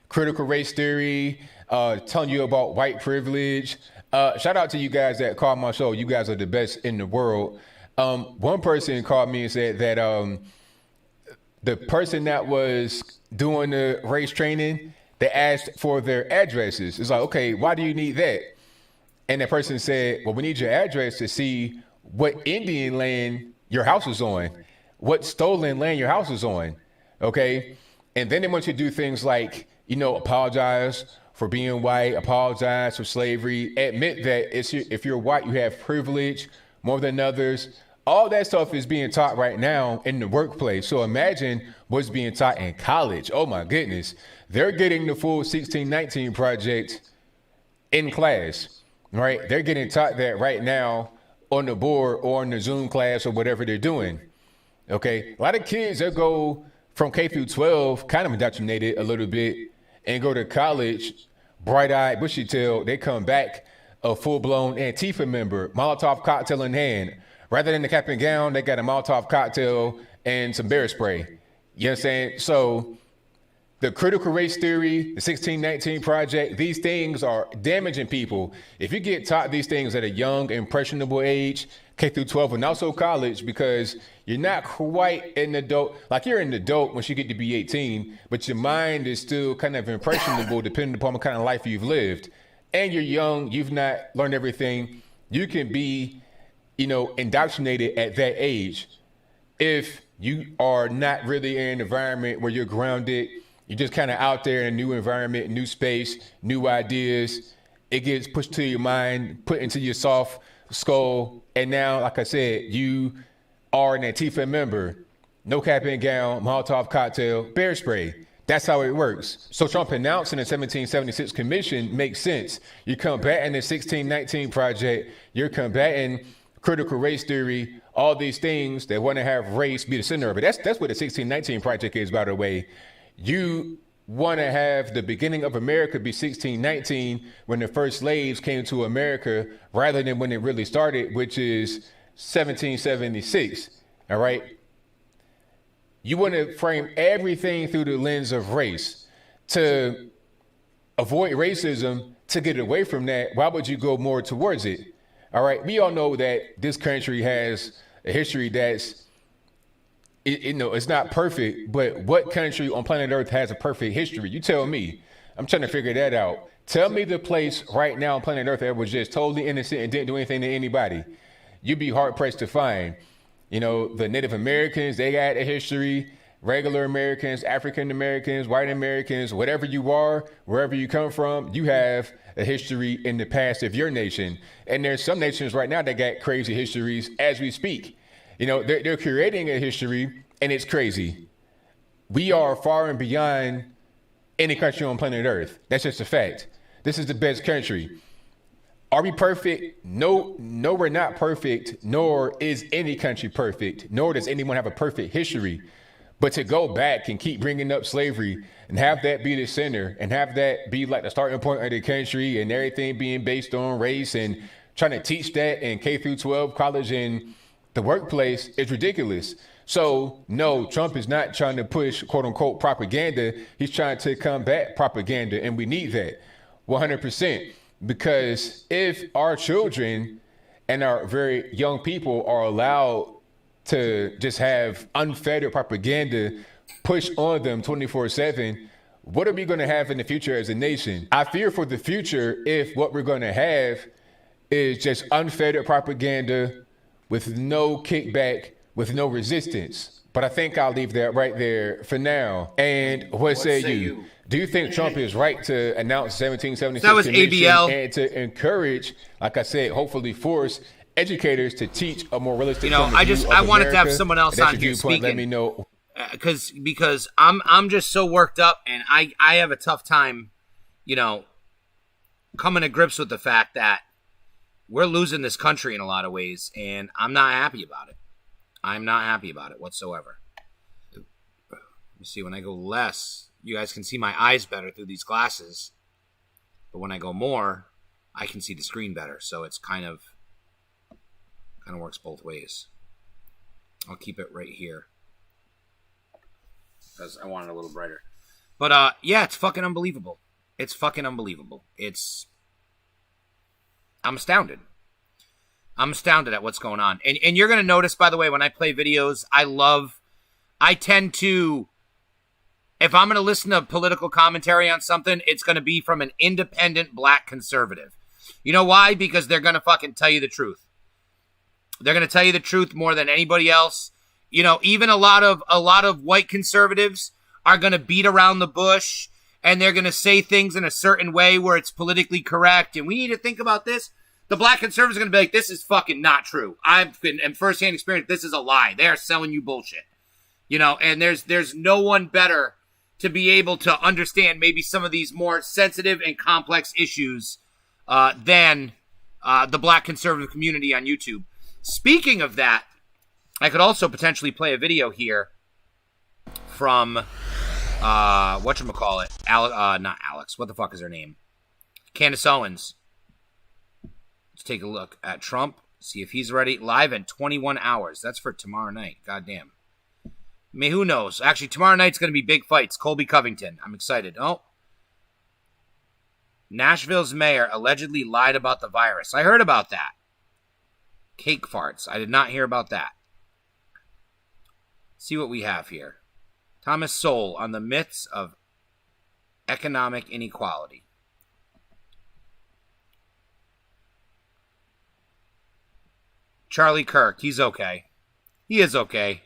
Critical race theory, telling you about white privilege. Shout out to you guys that called my show. You guys are the best in the world. One person called me and said that the person that was doing the race training, they asked for their addresses. It's like, okay, why do you need that? And the person said, well, we need your address to see what Indian land your house is on, what stolen land your house is on, okay? And then they want you to do things like, apologize for being white, apologize for slavery, admit that if you're white, you have privilege more than others. All that stuff is being taught right now in the workplace. So imagine what's being taught in college. Oh my goodness. They're getting the full 1619 Project in class, right? They're getting taught that right now on the board or in the Zoom class or whatever they're doing. Okay. A lot of kids, they'll go from K through 12, kind of indoctrinated a little bit. and go to college, bright-eyed, bushy-tailed, they come back a full-blown Antifa member, Molotov cocktail in hand. Rather than the cap and gown, they got a Molotov cocktail and some bear spray. You know what I'm saying? So the critical race theory, the 1619 Project, these things are damaging people. If you get taught these things at a young, impressionable age, K through 12 and also college, because you're not quite an adult. Like, you're an adult once you get to be 18, but your mind is still kind of impressionable depending upon what kind of life you've lived. And you're young, you've not learned everything. You can be, indoctrinated at that age. If you are not really in an environment where you're grounded, you're just kind of out there in a new environment, new space, new ideas. It gets pushed to your mind, put into your soft skull. And now, like I said, you are an Antifa member. No cap and gown, Molotov cocktail, bear spray. That's how it works. So Trump announcing the 1776 commission makes sense. You're combating the 1619 Project. You're combating critical race theory, all these things that want to have race be the center of it. That's what the 1619 Project is, by the way. You want to have the beginning of America be 1619 when the first slaves came to America, rather than when it really started, which is 1776. All right. You want to frame everything through the lens of race. To avoid racism, to get away from that, why would you go more towards it? All right. We all know that this country has a history that's, it's not perfect, but what country on planet Earth has a perfect history? You tell me. I'm trying to figure that out. Tell me the place right now on planet Earth that was just totally innocent and didn't do anything to anybody. You'd be hard pressed to find. The Native Americans, they got a history. Regular Americans, African Americans, white Americans, whatever you are, wherever you come from, you have a history in the past of your nation. And there's some nations right now that got crazy histories as we speak. They're creating a history, and it's crazy. We are far and beyond any country on planet Earth. That's just a fact. This is the best country. Are we perfect? No, we're not perfect, nor is any country perfect, nor does anyone have a perfect history. But to go back and keep bringing up slavery and have that be the center and have that be like the starting point of the country and everything being based on race and trying to teach that in K through 12, college, and the workplace is ridiculous. So no, Trump is not trying to push quote unquote propaganda. He's trying to combat propaganda, and we need that 100%. Because if our children and our very young people are allowed to just have unfettered propaganda pushed on them 24/7, what are we going to have in the future as a nation? I fear for the future if what we're going to have is just unfettered propaganda with no kickback, with no resistance. But I think I'll leave that right there for now. And what say you? Do you think Trump is right to announce 1776 that was ABL and to encourage, like I said, hopefully force educators to teach a more realistic I wanted to have someone else on here speaking. Let me know. Because I'm just so worked up, and I have a tough time, coming to grips with the fact that we're losing this country in a lot of ways, and I'm not happy about it. I'm not happy about it whatsoever. Let me see, when I go less, you guys can see my eyes better through these glasses, but when I go more, I can see the screen better, so it's kind of works both ways. I'll keep it right here because I want it a little brighter. But yeah, it's fucking unbelievable. It's fucking unbelievable. I'm astounded. I'm astounded at what's going on. And you're going to notice, by the way, when I play videos, I tend to, if I'm going to listen to political commentary on something, it's going to be from an independent black conservative. You know why? Because they're going to fucking tell you the truth. They're going to tell you the truth more than anybody else. Even a lot of white conservatives are going to beat around the bush, and they're going to say things in a certain way where it's politically correct. And we need to think about this. The black conservatives are going to be like, this is fucking not true. I've been in firsthand experience. This is a lie. They're selling you bullshit. And there's no one better to be able to understand maybe some of these more sensitive and complex issues than the black conservative community on YouTube. Speaking of that, I could also potentially play a video here from whatchamacallit, not Alex. What the fuck is her name? Candace Owens. Let's take a look at Trump. See if he's ready. Live in 21 hours. That's for tomorrow night. Goddamn. I mean, who knows? Actually, tomorrow night's going to be big fights. Colby Covington. I'm excited. Oh. Nashville's mayor allegedly lied about the virus. I heard about that. Cake farts. I did not hear about that. Let's see what we have here. Thomas Sowell on the myths of economic inequality. Charlie Kirk. He's okay. He is okay.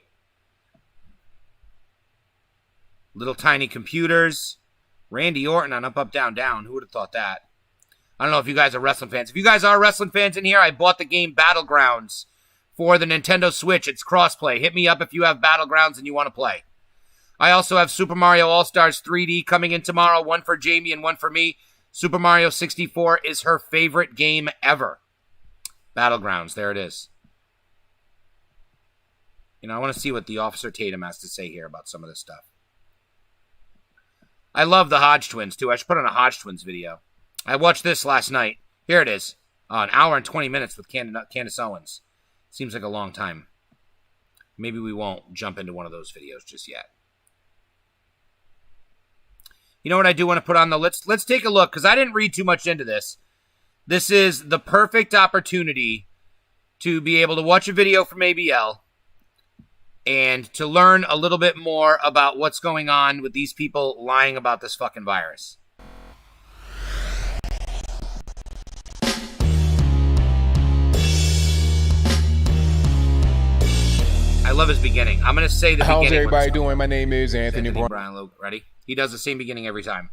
Little tiny computers. Randy Orton on Up, Up, Down, Down. Who would have thought that? I don't know if you guys are wrestling fans. If you guys are wrestling fans in here, I bought the game Battlegrounds for the Nintendo Switch. It's crossplay. Hit me up if you have Battlegrounds and you want to play. I also have Super Mario All-Stars 3D coming in tomorrow. One for Jamie and one for me. Super Mario 64 is her favorite game ever. Battlegrounds. There it is. You know, I want to see what the Officer Tatum has to say here about some of this stuff. I love the Hodge twins, too. I should put on a Hodge twins video. I watched this last night. Here it is. An hour and 20 minutes with Candace Owens. Seems like a long time. Maybe we won't jump into one of those videos just yet. You know what I do want to put on, though? Let's take a look, because I didn't read too much into this. This is the perfect opportunity to be able to watch a video from ABL and to learn a little bit more about what's going on with these people lying about this fucking virus. I love his beginning. I'm going to say the beginning. How's everybody doing? My name is Anthony Brian Logan. Ready? He does the same beginning every time.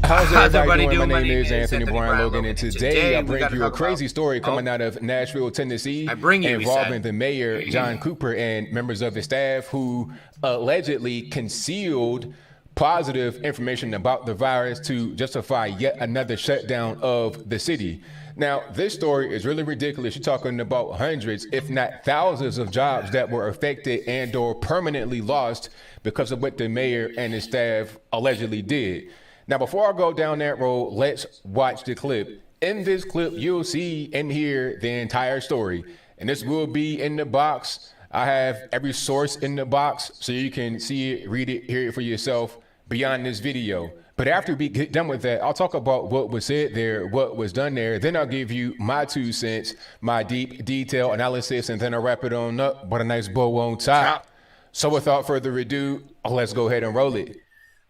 How's everybody doing? My name is Anthony Brian Logan, and today I bring you a crazy story coming out of Nashville, Tennessee, involving the mayor, John Cooper, and members of his staff who allegedly concealed positive information about the virus to justify yet another shutdown of the city. Now, this story is really ridiculous. You're talking about hundreds, if not thousands of jobs that were affected and or permanently lost because of what the mayor and his staff allegedly did. Now, before I go down that road, let's watch the clip. In this clip, you'll see and hear the entire story. And this will be in the box. I have every source in the box so you can see it, read it, hear it for yourself beyond this video. But after we get done with that, I'll talk about what was said there, what was done there. Then I'll give you my 2 cents, my deep detail analysis, and then I'll wrap it on up with a nice bow on top. So without further ado, let's go ahead and roll it.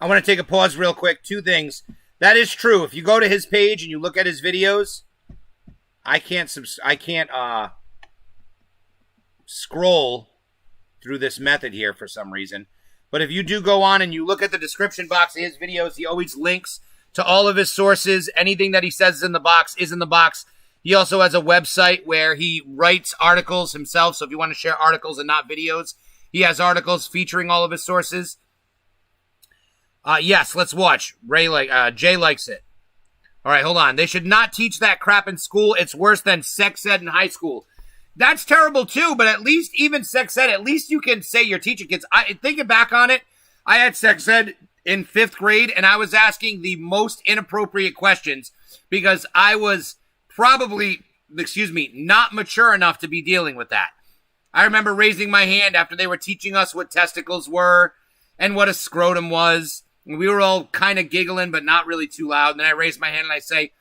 I want to take a pause real quick. 2 things. That is true. If you go to his page and you look at his videos, I can't scroll through this method here for some reason. But if you do go on and you look at the description box of his videos, he always links to all of his sources. Anything that he says is in the box is in the box. He also has a website where he writes articles himself. So if you want to share articles and not videos, he has articles featuring all of his sources. Yes, let's watch. Jay likes it. All right, hold on. They should not teach that crap in school. It's worse than sex ed in high school. That's terrible too, but at least even sex ed, at least you can say you're teaching kids. Thinking back on it, I had sex ed in 5th grade, and I was asking the most inappropriate questions because I was probably, not mature enough to be dealing with that. I remember raising my hand after they were teaching us what testicles were and what a scrotum was. We were all kind of giggling, but not really too loud. And then I raise my hand and I say,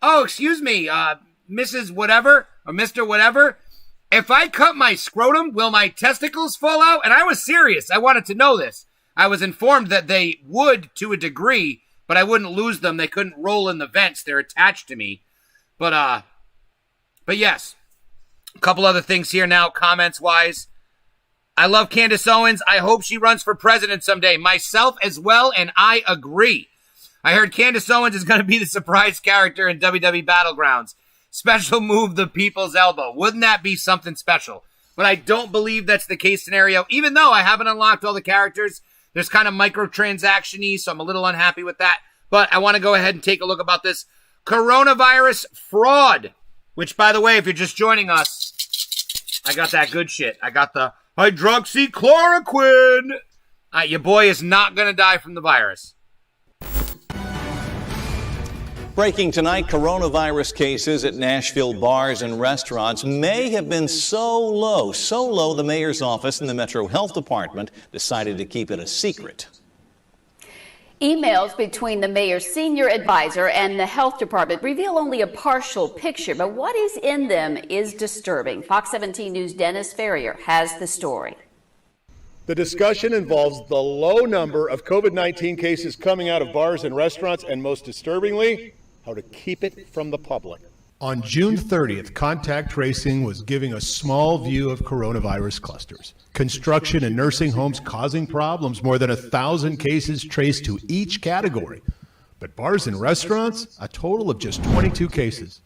"Oh, excuse me, Mrs. Whatever or Mr. Whatever. If I cut my scrotum, will my testicles fall out?" And I was serious. I wanted to know this. I was informed that they would to a degree, but I wouldn't lose them. They couldn't roll in the vents. They're attached to me. But yes, a couple other things here now, comments-wise. I love Candace Owens. I hope she runs for president someday. Myself as well, and I agree. I heard Candace Owens is going to be the surprise character in WWE Battlegrounds. Special move, the people's elbow. Wouldn't that be something special? But I don't believe that's the case scenario, even though I haven't unlocked all the characters. There's kind of microtransaction-y, so I'm a little unhappy with that. But I want to go ahead and take a look about this coronavirus fraud, which, by the way, if you're just joining us, I got that good shit. I got the hydroxychloroquine. Your boy is not going to die from the virus. Breaking tonight, coronavirus cases at Nashville bars and restaurants may have been so low the mayor's office and the Metro Health Department decided to keep it a secret. Emails between the mayor's senior advisor and the health department reveal only a partial picture, but what is in them is disturbing. Fox 17 News' Dennis Ferrier has the story. The discussion involves the low number of COVID-19 cases coming out of bars and restaurants, and most disturbingly, how to keep it from the public. On June 30th, contact tracing was giving a small view of coronavirus clusters. Construction and nursing homes causing problems, more than 1,000 cases traced to each category. But bars and restaurants, a total of just 22 cases.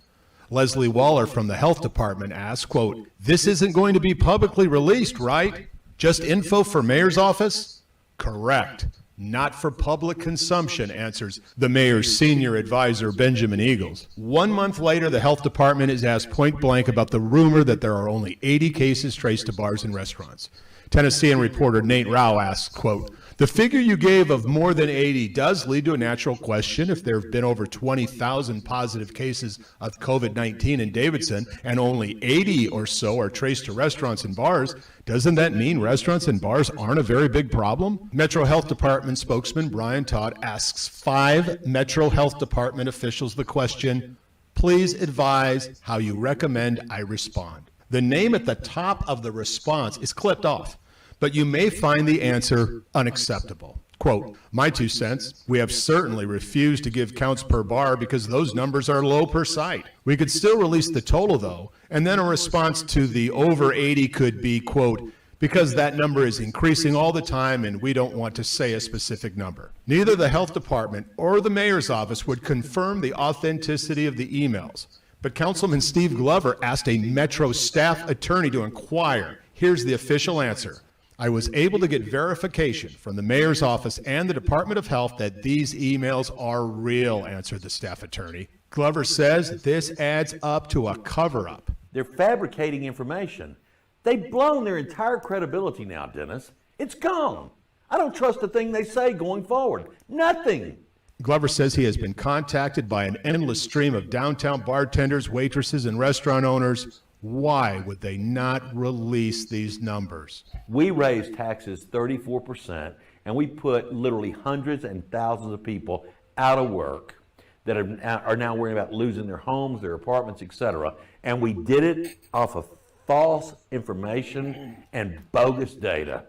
Leslie Waller from the health department asked, quote, "This isn't going to be publicly released, right? Just info for mayor's office?" Correct. Not for public consumption, answers the mayor's senior advisor, Benjamin Eagles. 1 month later, the health department is asked point blank about the rumor that there are only 80 cases traced to bars and restaurants. Tennessean reporter Nate Rao asks, quote, "The figure you gave of more than 80 does lead to a natural question. If there have been over 20,000 positive cases of COVID-19 in Davidson and only 80 or so are traced to restaurants and bars, doesn't that mean restaurants and bars aren't a very big problem?" Metro Health Department spokesman Brian Todd asks 5 Metro Health Department officials the question, "Please advise how you recommend I respond." The name at the top of the response is clipped off, but you may find the answer unacceptable. Quote, "My 2 cents, we have certainly refused to give counts per bar because those numbers are low per site. We could still release the total though, and then a response to the over 80 could be, quote, because that number is increasing all the time and we don't want to say a specific number." Neither the health department or the mayor's office would confirm the authenticity of the emails. But Councilman Steve Glover asked a Metro staff attorney to inquire. Here's the official answer. "I was able to get verification from the mayor's office and the Department of Health that these emails are real," answered the staff attorney. Glover says this adds up to a cover-up. They're fabricating information. They've blown their entire credibility now, Dennis. It's gone. I don't trust a thing they say going forward. Nothing. Glover says he has been contacted by an endless stream of downtown bartenders, waitresses, and restaurant owners. Why would they not release these numbers? We raised taxes 34%, and we put literally hundreds and thousands of people out of work that are now worrying about losing their homes, their apartments, etc. And we did it off of false information and bogus data.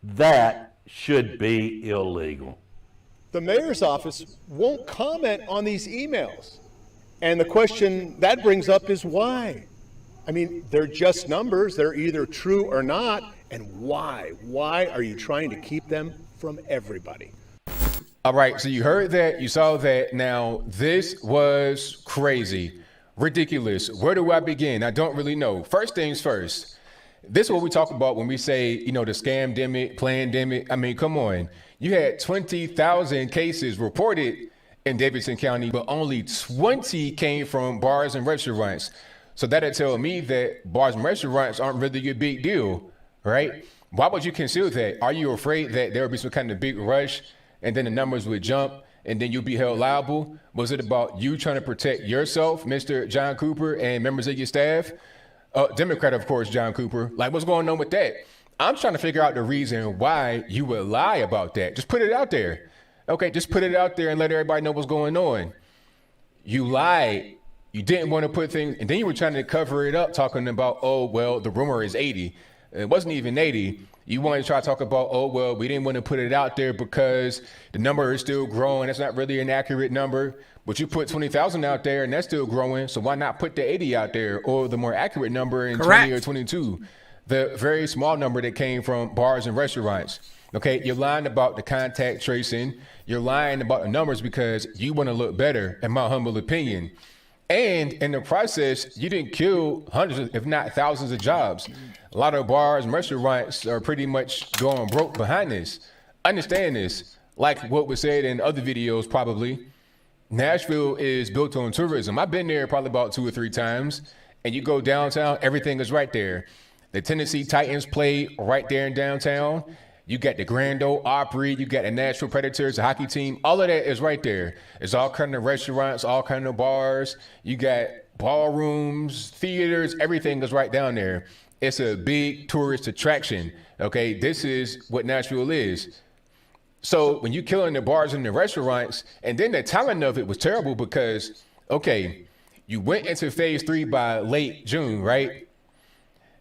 That should be illegal. The mayor's office won't comment on these emails. And the question that brings up is why? I mean, they're just numbers. They're either true or not. And why? Why are you trying to keep them from everybody? All right, so you heard that, you saw that. Now, this was crazy, ridiculous. Where do I begin? I don't really know. First things first, this is what we talk about when we say, you know, the scam-demic, plan-demic. I mean, come on. You had 20,000 cases reported in Davidson County, but only 20 came from bars and restaurants. So that'll tell me that bars and restaurants aren't really a big deal, right? Why would you conceal that? Are you afraid that there would be some kind of big rush and then the numbers would jump and then you'll be held liable? Was it about you trying to protect yourself, Mr. John Cooper, and members of your staff? Democrat, of course, John Cooper. Like, what's going on with that? I'm trying to figure out the reason why you would lie about that. Just put it out there. Okay, just put it out there and let everybody know what's going on. You lied. You didn't want to put things, and then you were trying to cover it up, talking about, oh, well, the rumor is 80. It wasn't even 80. You wanted to try to talk about, oh, well, we didn't want to put it out there because the number is still growing. That's not really an accurate number. But you put 20,000 out there, and that's still growing. So why not put the 80 out there, or the more accurate number in Correct. 20 or 22? The very small number that came from bars and restaurants. Okay, you're lying about the contact tracing. You're lying about the numbers because you want to look better, in my humble opinion. And in the process, you didn't kill hundreds, if not thousands of jobs. A lot of bars and restaurants are pretty much going broke behind this. Understand this, like what was said in other videos probably. Nashville is built on tourism. I've been there probably about 2 or 3 times, and you go downtown, everything is right there. The Tennessee Titans play right there in downtown. You got the Grand Ole Opry, you got the Nashville Predators, the hockey team. All of that is right there. It's all kind of restaurants, all kind of bars. You got ballrooms, theaters, everything is right down there. It's a big tourist attraction, okay? This is what Nashville is. So when you killing the bars and the restaurants, and then the talent of it was terrible because, okay, you went into phase 3 by late June, right?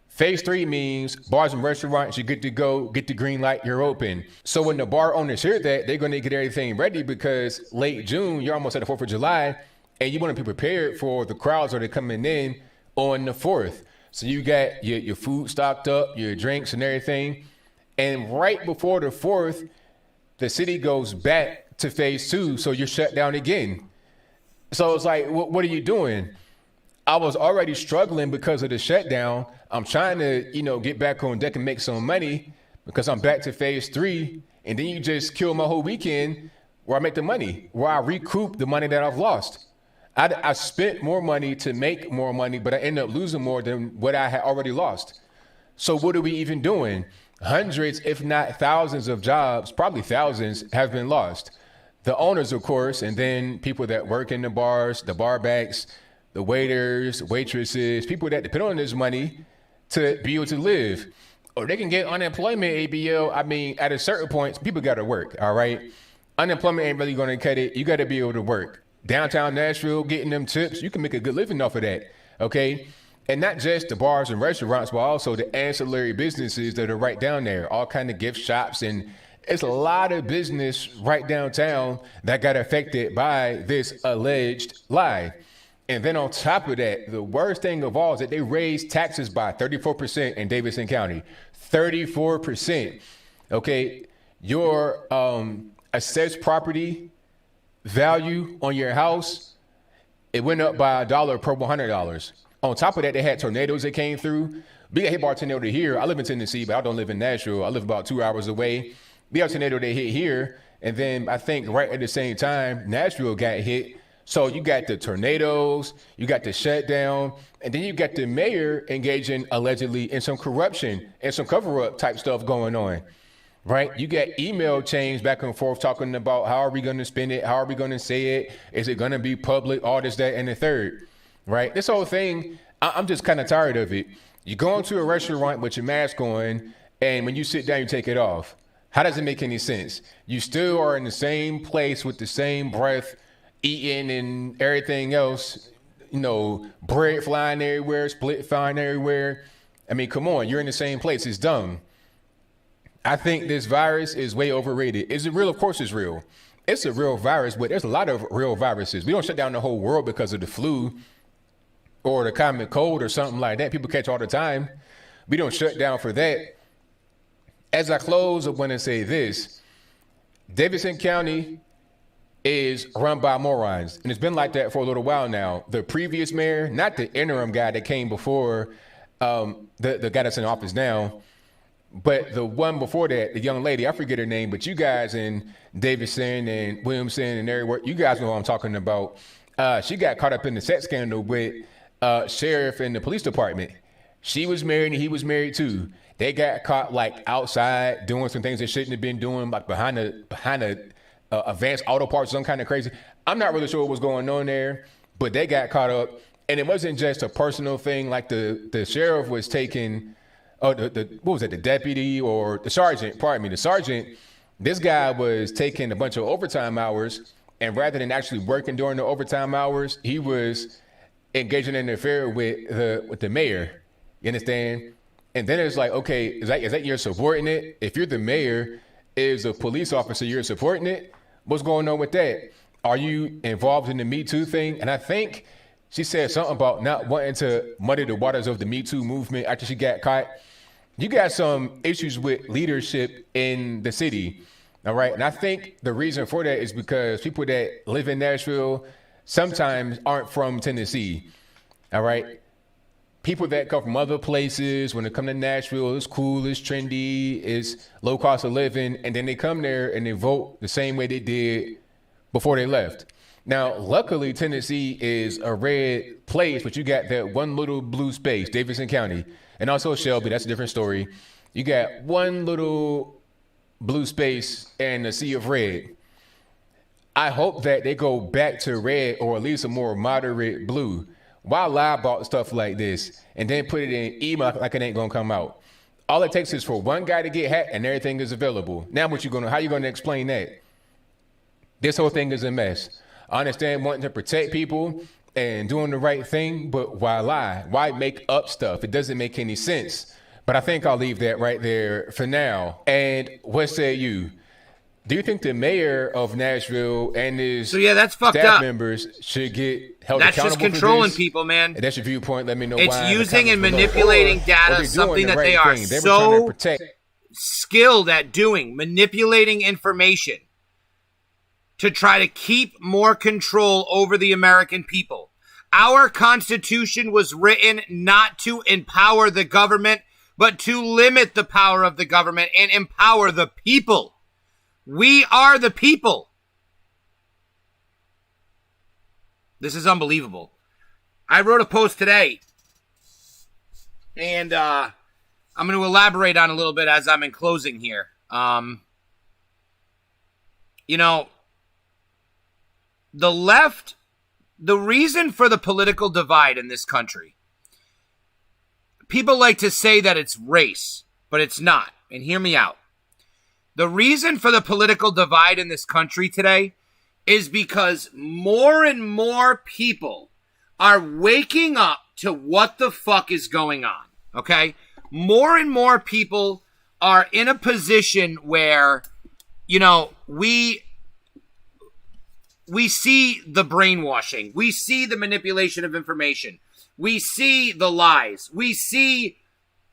Phase 3 means bars and restaurants, you get to go, get the green light, you're open. So when the bar owners hear that, they're going to get everything ready because late June, you're almost at the 4th of July, and you want to be prepared for the crowds that are coming in on the 4th. So you got your food stocked up, your drinks and everything. And right before the 4th, the city goes back to phase 2, so you're shut down again. So it's like, what are you doing? I was already struggling because of the shutdown. I'm trying to, get back on deck and make some money because I'm back to phase 3. And then you just kill my whole weekend where I make the money, where I recoup the money that I've lost. I spent more money to make more money, but I ended up losing more than what I had already lost. So what are we even doing? Hundreds, if not thousands of jobs, probably thousands, have been lost. The owners, of course, and then people that work in the bars, the bar backs, the waiters, waitresses, people that depend on this money to be able to live. Or they can get unemployment, ABL. I mean, at a certain point, people got to work, all right? Unemployment ain't really going to cut it. You got to be able to work. Downtown Nashville, getting them tips, you can make a good living off of that, okay? And not just the bars and restaurants, but also the ancillary businesses that are right down there, all kind of gift shops. And it's a lot of business right downtown that got affected by this alleged lie. And then on top of that, the worst thing of all is that they raised taxes by 34% in Davidson County. 34%. Okay. Your assessed property value on your house, it went up by $1 per $100. On top of that, they had tornadoes that came through. We got hit by a tornado here. I live in Tennessee, but I don't live in Nashville. I live about 2 hours away. We had a tornado that hit here. And then I think right at the same time, Nashville got hit. So you got the tornadoes, you got the shutdown, and then you got the mayor engaging allegedly in some corruption and some cover-up type stuff going on, right? You got email chains back and forth talking about how are we going to spend it? How are we going to say it? Is it going to be public? All this, that, and the third, right? This whole thing, I'm just kind of tired of it. You go into a restaurant with your mask on, and when you sit down, you take it off. How does it make any sense? You still are in the same place with the same breath, eating and everything else, bread flying everywhere, split flying everywhere. I mean, come on, you're in the same place. It's dumb. I think this virus is way overrated. Is it real? Of course it's real. It's a real virus, but there's a lot of real viruses. We don't shut down the whole world because of the flu or the common cold or something like that. People catch all the time. We don't shut down for that. As I close, I want to say this. Davidson County is run by morons, and it's been like that for a little while now. The previous mayor, not the interim guy that came before the guy that's in office now, but the one before that, the young lady, I forget her name, but you guys in Davidson and Williamson and everywhere, you guys know what I'm talking about. She got caught up in the sex scandal with sheriff and the police department. She was married and he was married too. They got caught like outside doing some things they shouldn't have been doing, like behind a advanced auto parts, some kind of crazy. I'm not really sure what was going on there, but they got caught up. And it wasn't just a personal thing. Like the sheriff was taking, what was it, the deputy or the sergeant, the sergeant, this guy was taking a bunch of overtime hours, and rather than actually working during the overtime hours, he was engaging in an affair with the mayor. You understand? And then it's like, okay, is that your subordinate? If you're the mayor, is a police officer, you're supporting it? What's going on with that? Are you involved in the Me Too thing? And I think she said something about not wanting to muddy the waters of the Me Too movement after she got caught. You got some issues with leadership in the city, all right? And I think the reason for that is because people that live in Nashville sometimes aren't from Tennessee, all right? People that come from other places, when they come to Nashville, it's cool, it's trendy, it's low cost of living, and then they come there and they vote the same way they did before they left. Now, luckily, Tennessee is a red place, but you got that one little blue space, Davidson County, and also Shelby. That's a different story. You got one little blue space and a sea of red. I hope that they go back to red or at least a more moderate blue. Why lie about stuff like this and then put it in email like it ain't gonna come out? All it takes is for one guy to get hacked and everything is available. Now how you gonna explain that? This whole thing is a mess. I understand wanting to protect people and doing the right thing, but why lie? Why make up stuff? It doesn't make any sense. But I think I'll leave that right there for now. And what say you? Do you think the mayor of Nashville and his that's fucked staff up. members should get held That's accountable just controlling for this? people, man. And that's your viewpoint. Let me know It's why. using and below. manipulating Or data, they're something doing the that they right are thing. They were trying to so protect. skilled at doing, manipulating information to try to keep more control over the American people. Our Constitution was written not to empower the government, but to limit the power of the government and empower the people. We are the people. This is unbelievable. I wrote a post today, and I'm going to elaborate on a little bit as I'm in closing here. The left, the reason for the political divide in this country, people like to say that it's race, but it's not. And hear me out. The reason for the political divide in this country today is because more and more people are waking up to what the fuck is going on, okay? More and more people are in a position where, we see the brainwashing. We see the manipulation of information. We see the lies. We see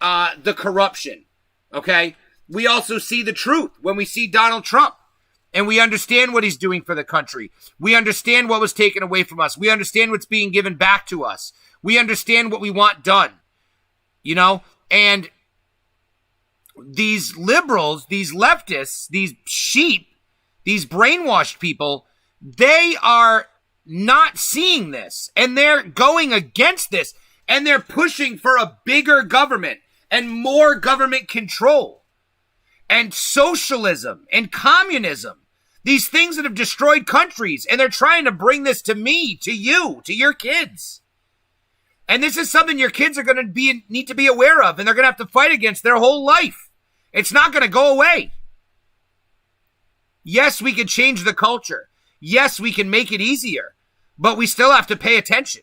the corruption, okay? We also see the truth when we see Donald Trump. And we understand what he's doing for the country. We understand what was taken away from us. We understand what's being given back to us. We understand what we want done. And these liberals, these leftists, these sheep, these brainwashed people, they are not seeing this. And they're going against this. And they're pushing for a bigger government and more government control. And socialism and communism. These things that have destroyed countries, and they're trying to bring this to me, to you, to your kids. And this is something your kids are going to need to be aware of, and they're going to have to fight against their whole life. It's not going to go away. Yes, we can change the culture. Yes, we can make it easier, but we still have to pay attention.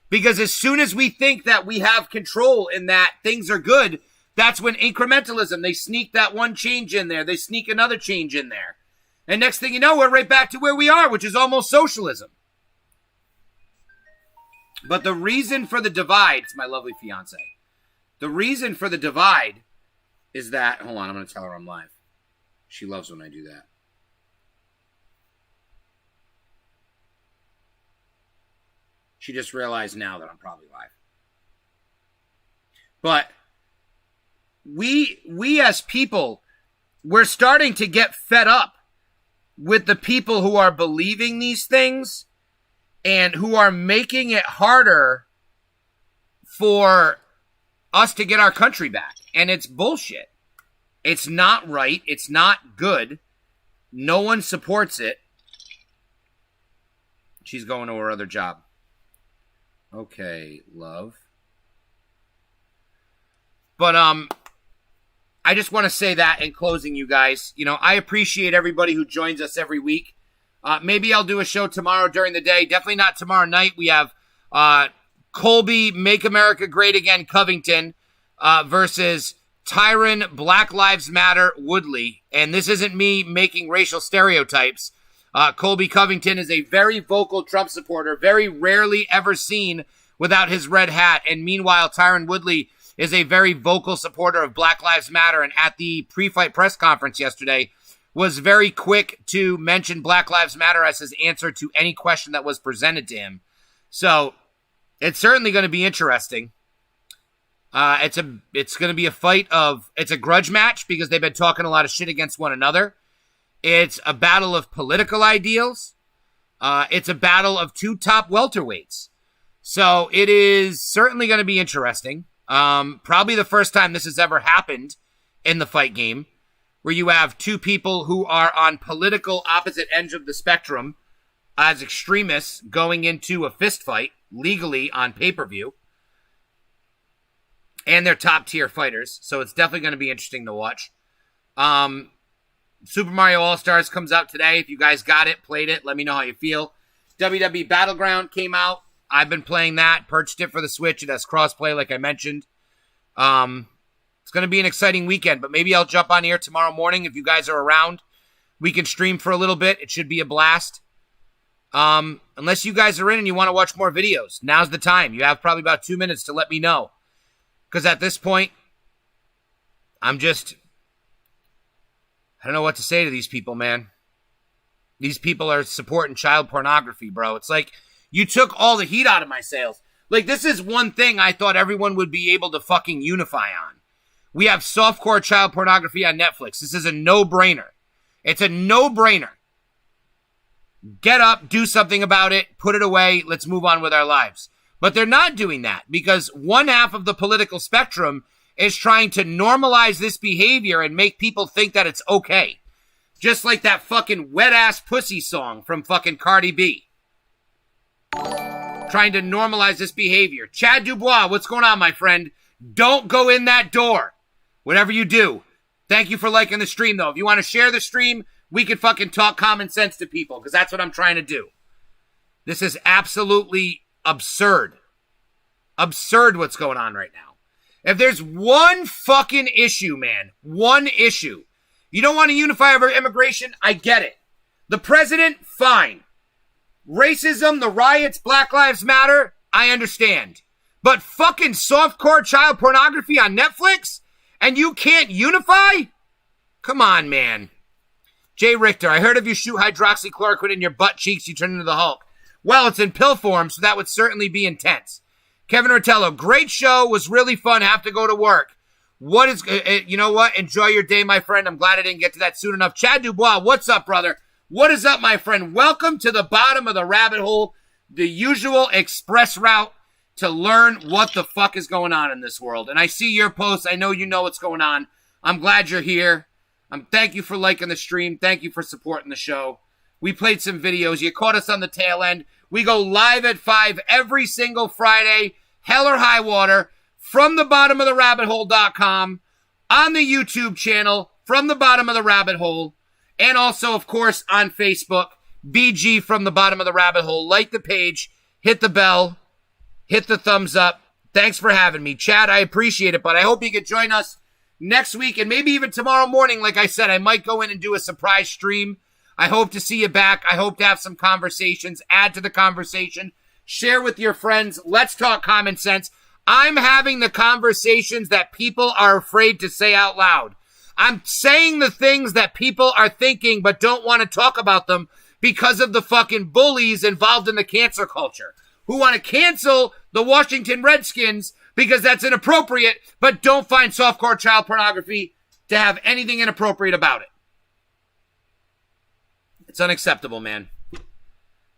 Because as soon as we think that we have control and that things are good, that's when incrementalism, they sneak that one change in there. They sneak another change in there. And next thing you know, we're right back to where we are, which is almost socialism. But the reason for the divide, it's my lovely fiance. The reason for the divide is that, hold on, I'm going to tell her I'm live. She loves when I do that. She just realized now that I'm probably live. But we as people, we're starting to get fed up with the people who are believing these things and who are making it harder for us to get our country back. And it's bullshit. It's not right. It's not good. No one supports it. She's going to her other job. Okay, love. But, I just want to say that in closing, you guys. I appreciate everybody who joins us every week. Maybe I'll do a show tomorrow during the day. Definitely not tomorrow night. We have Colby, Make America Great Again, Covington, versus Tyron, Black Lives Matter, Woodley. And this isn't me making racial stereotypes. Colby Covington is a very vocal Trump supporter, very rarely ever seen without his red hat. And meanwhile, Tyron Woodley is a very vocal supporter of Black Lives Matter, and at the pre-fight press conference yesterday was very quick to mention Black Lives Matter as his answer to any question that was presented to him. So it's certainly going to be interesting. It's going to be a fight it's a grudge match because they've been talking a lot of shit against one another. It's a battle of political ideals. It's a battle of two top welterweights. So it is certainly going to be interesting. Probably the first time this has ever happened in the fight game, where you have two people who are on political opposite ends of the spectrum as extremists going into a fist fight legally on pay-per-view. And they're top-tier fighters, so it's definitely going to be interesting to watch. Super Mario All-Stars comes out today. If you guys got it, played it, let me know how you feel. WWE Battleground came out. I've been playing that, purchased it for the Switch. It has crossplay, like I mentioned. It's going to be an exciting weekend, but maybe I'll jump on here tomorrow morning if you guys are around. We can stream for a little bit. It should be a blast. Unless you guys are in and you want to watch more videos, now's the time. You have probably about 2 minutes to let me know. Because at this point, I don't know what to say to these people, man. These people are supporting child pornography, bro. It's like you took all the heat out of my sails. Like, this is one thing I thought everyone would be able to fucking unify on. We have softcore child pornography on Netflix. This is a no-brainer. It's a no-brainer. Get up, do something about it, put it away, let's move on with our lives. But they're not doing that because one half of the political spectrum is trying to normalize this behavior and make people think that it's okay. Just like that fucking wet-ass pussy song from fucking Cardi B. Trying to normalize this behavior. Chad Dubois, what's going on, my friend? Don't go in that door. Whatever you do. Thank you for liking the stream, though. If you want to share the stream, we can fucking talk common sense to people, because that's what I'm trying to do. This is absolutely absurd. Absurd what's going on right now. If there's one fucking issue, man, one issue. You don't want to unify over immigration? I get it. The president? Fine. Racism, the riots, Black Lives Matter? I understand. But fucking softcore child pornography on Netflix? And you can't unify? Come on, man. Jay Richter, I heard if you shoot hydroxychloroquine in your butt cheeks, you turn into the Hulk. Well, it's in pill form, so that would certainly be intense. Kevin Rotello, great show. Was really fun. Have to go to work. You know what? Enjoy your day, my friend. I'm glad I didn't get to that soon enough. Chad Dubois, what's up, brother? What is up, my friend? Welcome to the bottom of the rabbit hole, the usual express route to learn what the fuck is going on in this world. And I see your posts. I know you know what's going on. I'm glad you're here. Thank you for liking the stream. Thank you for supporting the show. We played some videos. You caught us on the tail end. We go live at 5 every single Friday, hell or high water, from the bottom of the rabbit-hole.com, on the YouTube channel, from the bottom of the rabbit hole, and also, of course, on Facebook, BG from the bottom of the rabbit hole. Like the page, hit the bell, hit the thumbs up. Thanks for having me. Chad, I appreciate it, but I hope you can join us next week and maybe even tomorrow morning. Like I said, I might go in and do a surprise stream. I hope to see you back. I hope to have some conversations. Add to the conversation. Share with your friends. Let's talk common sense. I'm having the conversations that people are afraid to say out loud. I'm saying the things that people are thinking but don't want to talk about them because of the fucking bullies involved in the cancer culture who want to cancel the Washington Redskins because that's inappropriate, but don't find softcore child pornography to have anything inappropriate about it. It's unacceptable, man.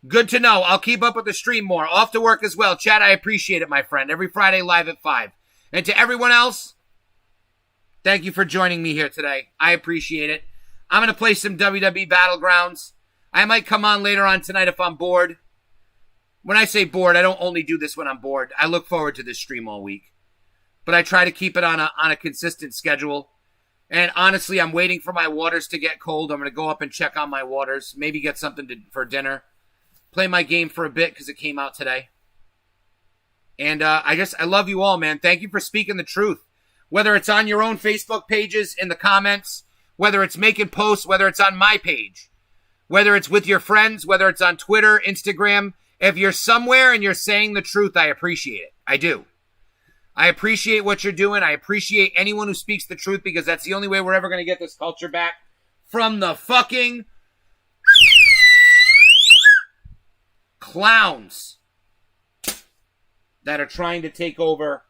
Good to know. I'll keep up with the stream more. Off to work as well. Chad, I appreciate it, my friend. Every Friday live at 5. And to everyone else, thank you for joining me here today. I appreciate it. I'm going to play some WWE Battlegrounds. I might come on later on tonight if I'm bored. When I say bored, I don't only do this when I'm bored. I look forward to this stream all week. But I try to keep it on a consistent schedule. And honestly, I'm waiting for my waters to get cold. I'm going to go up and check on my waters. Maybe get something for dinner. Play my game for a bit because it came out today. And I love you all, man. Thank you for speaking the truth. Whether it's on your own Facebook pages, in the comments, whether it's making posts, whether it's on my page, whether it's with your friends, whether it's on Twitter, Instagram. If you're somewhere and you're saying the truth, I appreciate it. I do. I appreciate what you're doing. I appreciate anyone who speaks the truth because that's the only way we're ever going to get this culture back from the fucking clowns that are trying to take over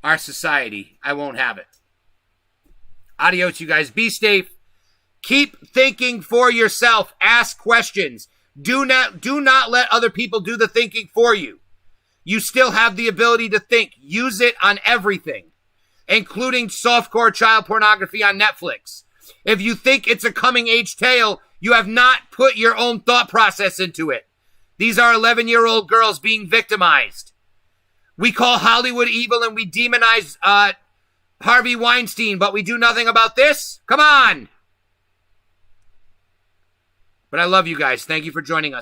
our society. I won't have it. Adios, you guys. Be safe. Keep thinking for yourself. Ask questions. Do not let other people do the thinking for you. You still have the ability to think. Use it on everything, including softcore child pornography on Netflix. If you think it's a coming-age tale, you have not put your own thought process into it. These are 11-year-old girls being victimized. We call Hollywood evil and we demonize Harvey Weinstein, but we do nothing about this? Come on! But I love you guys. Thank you for joining us.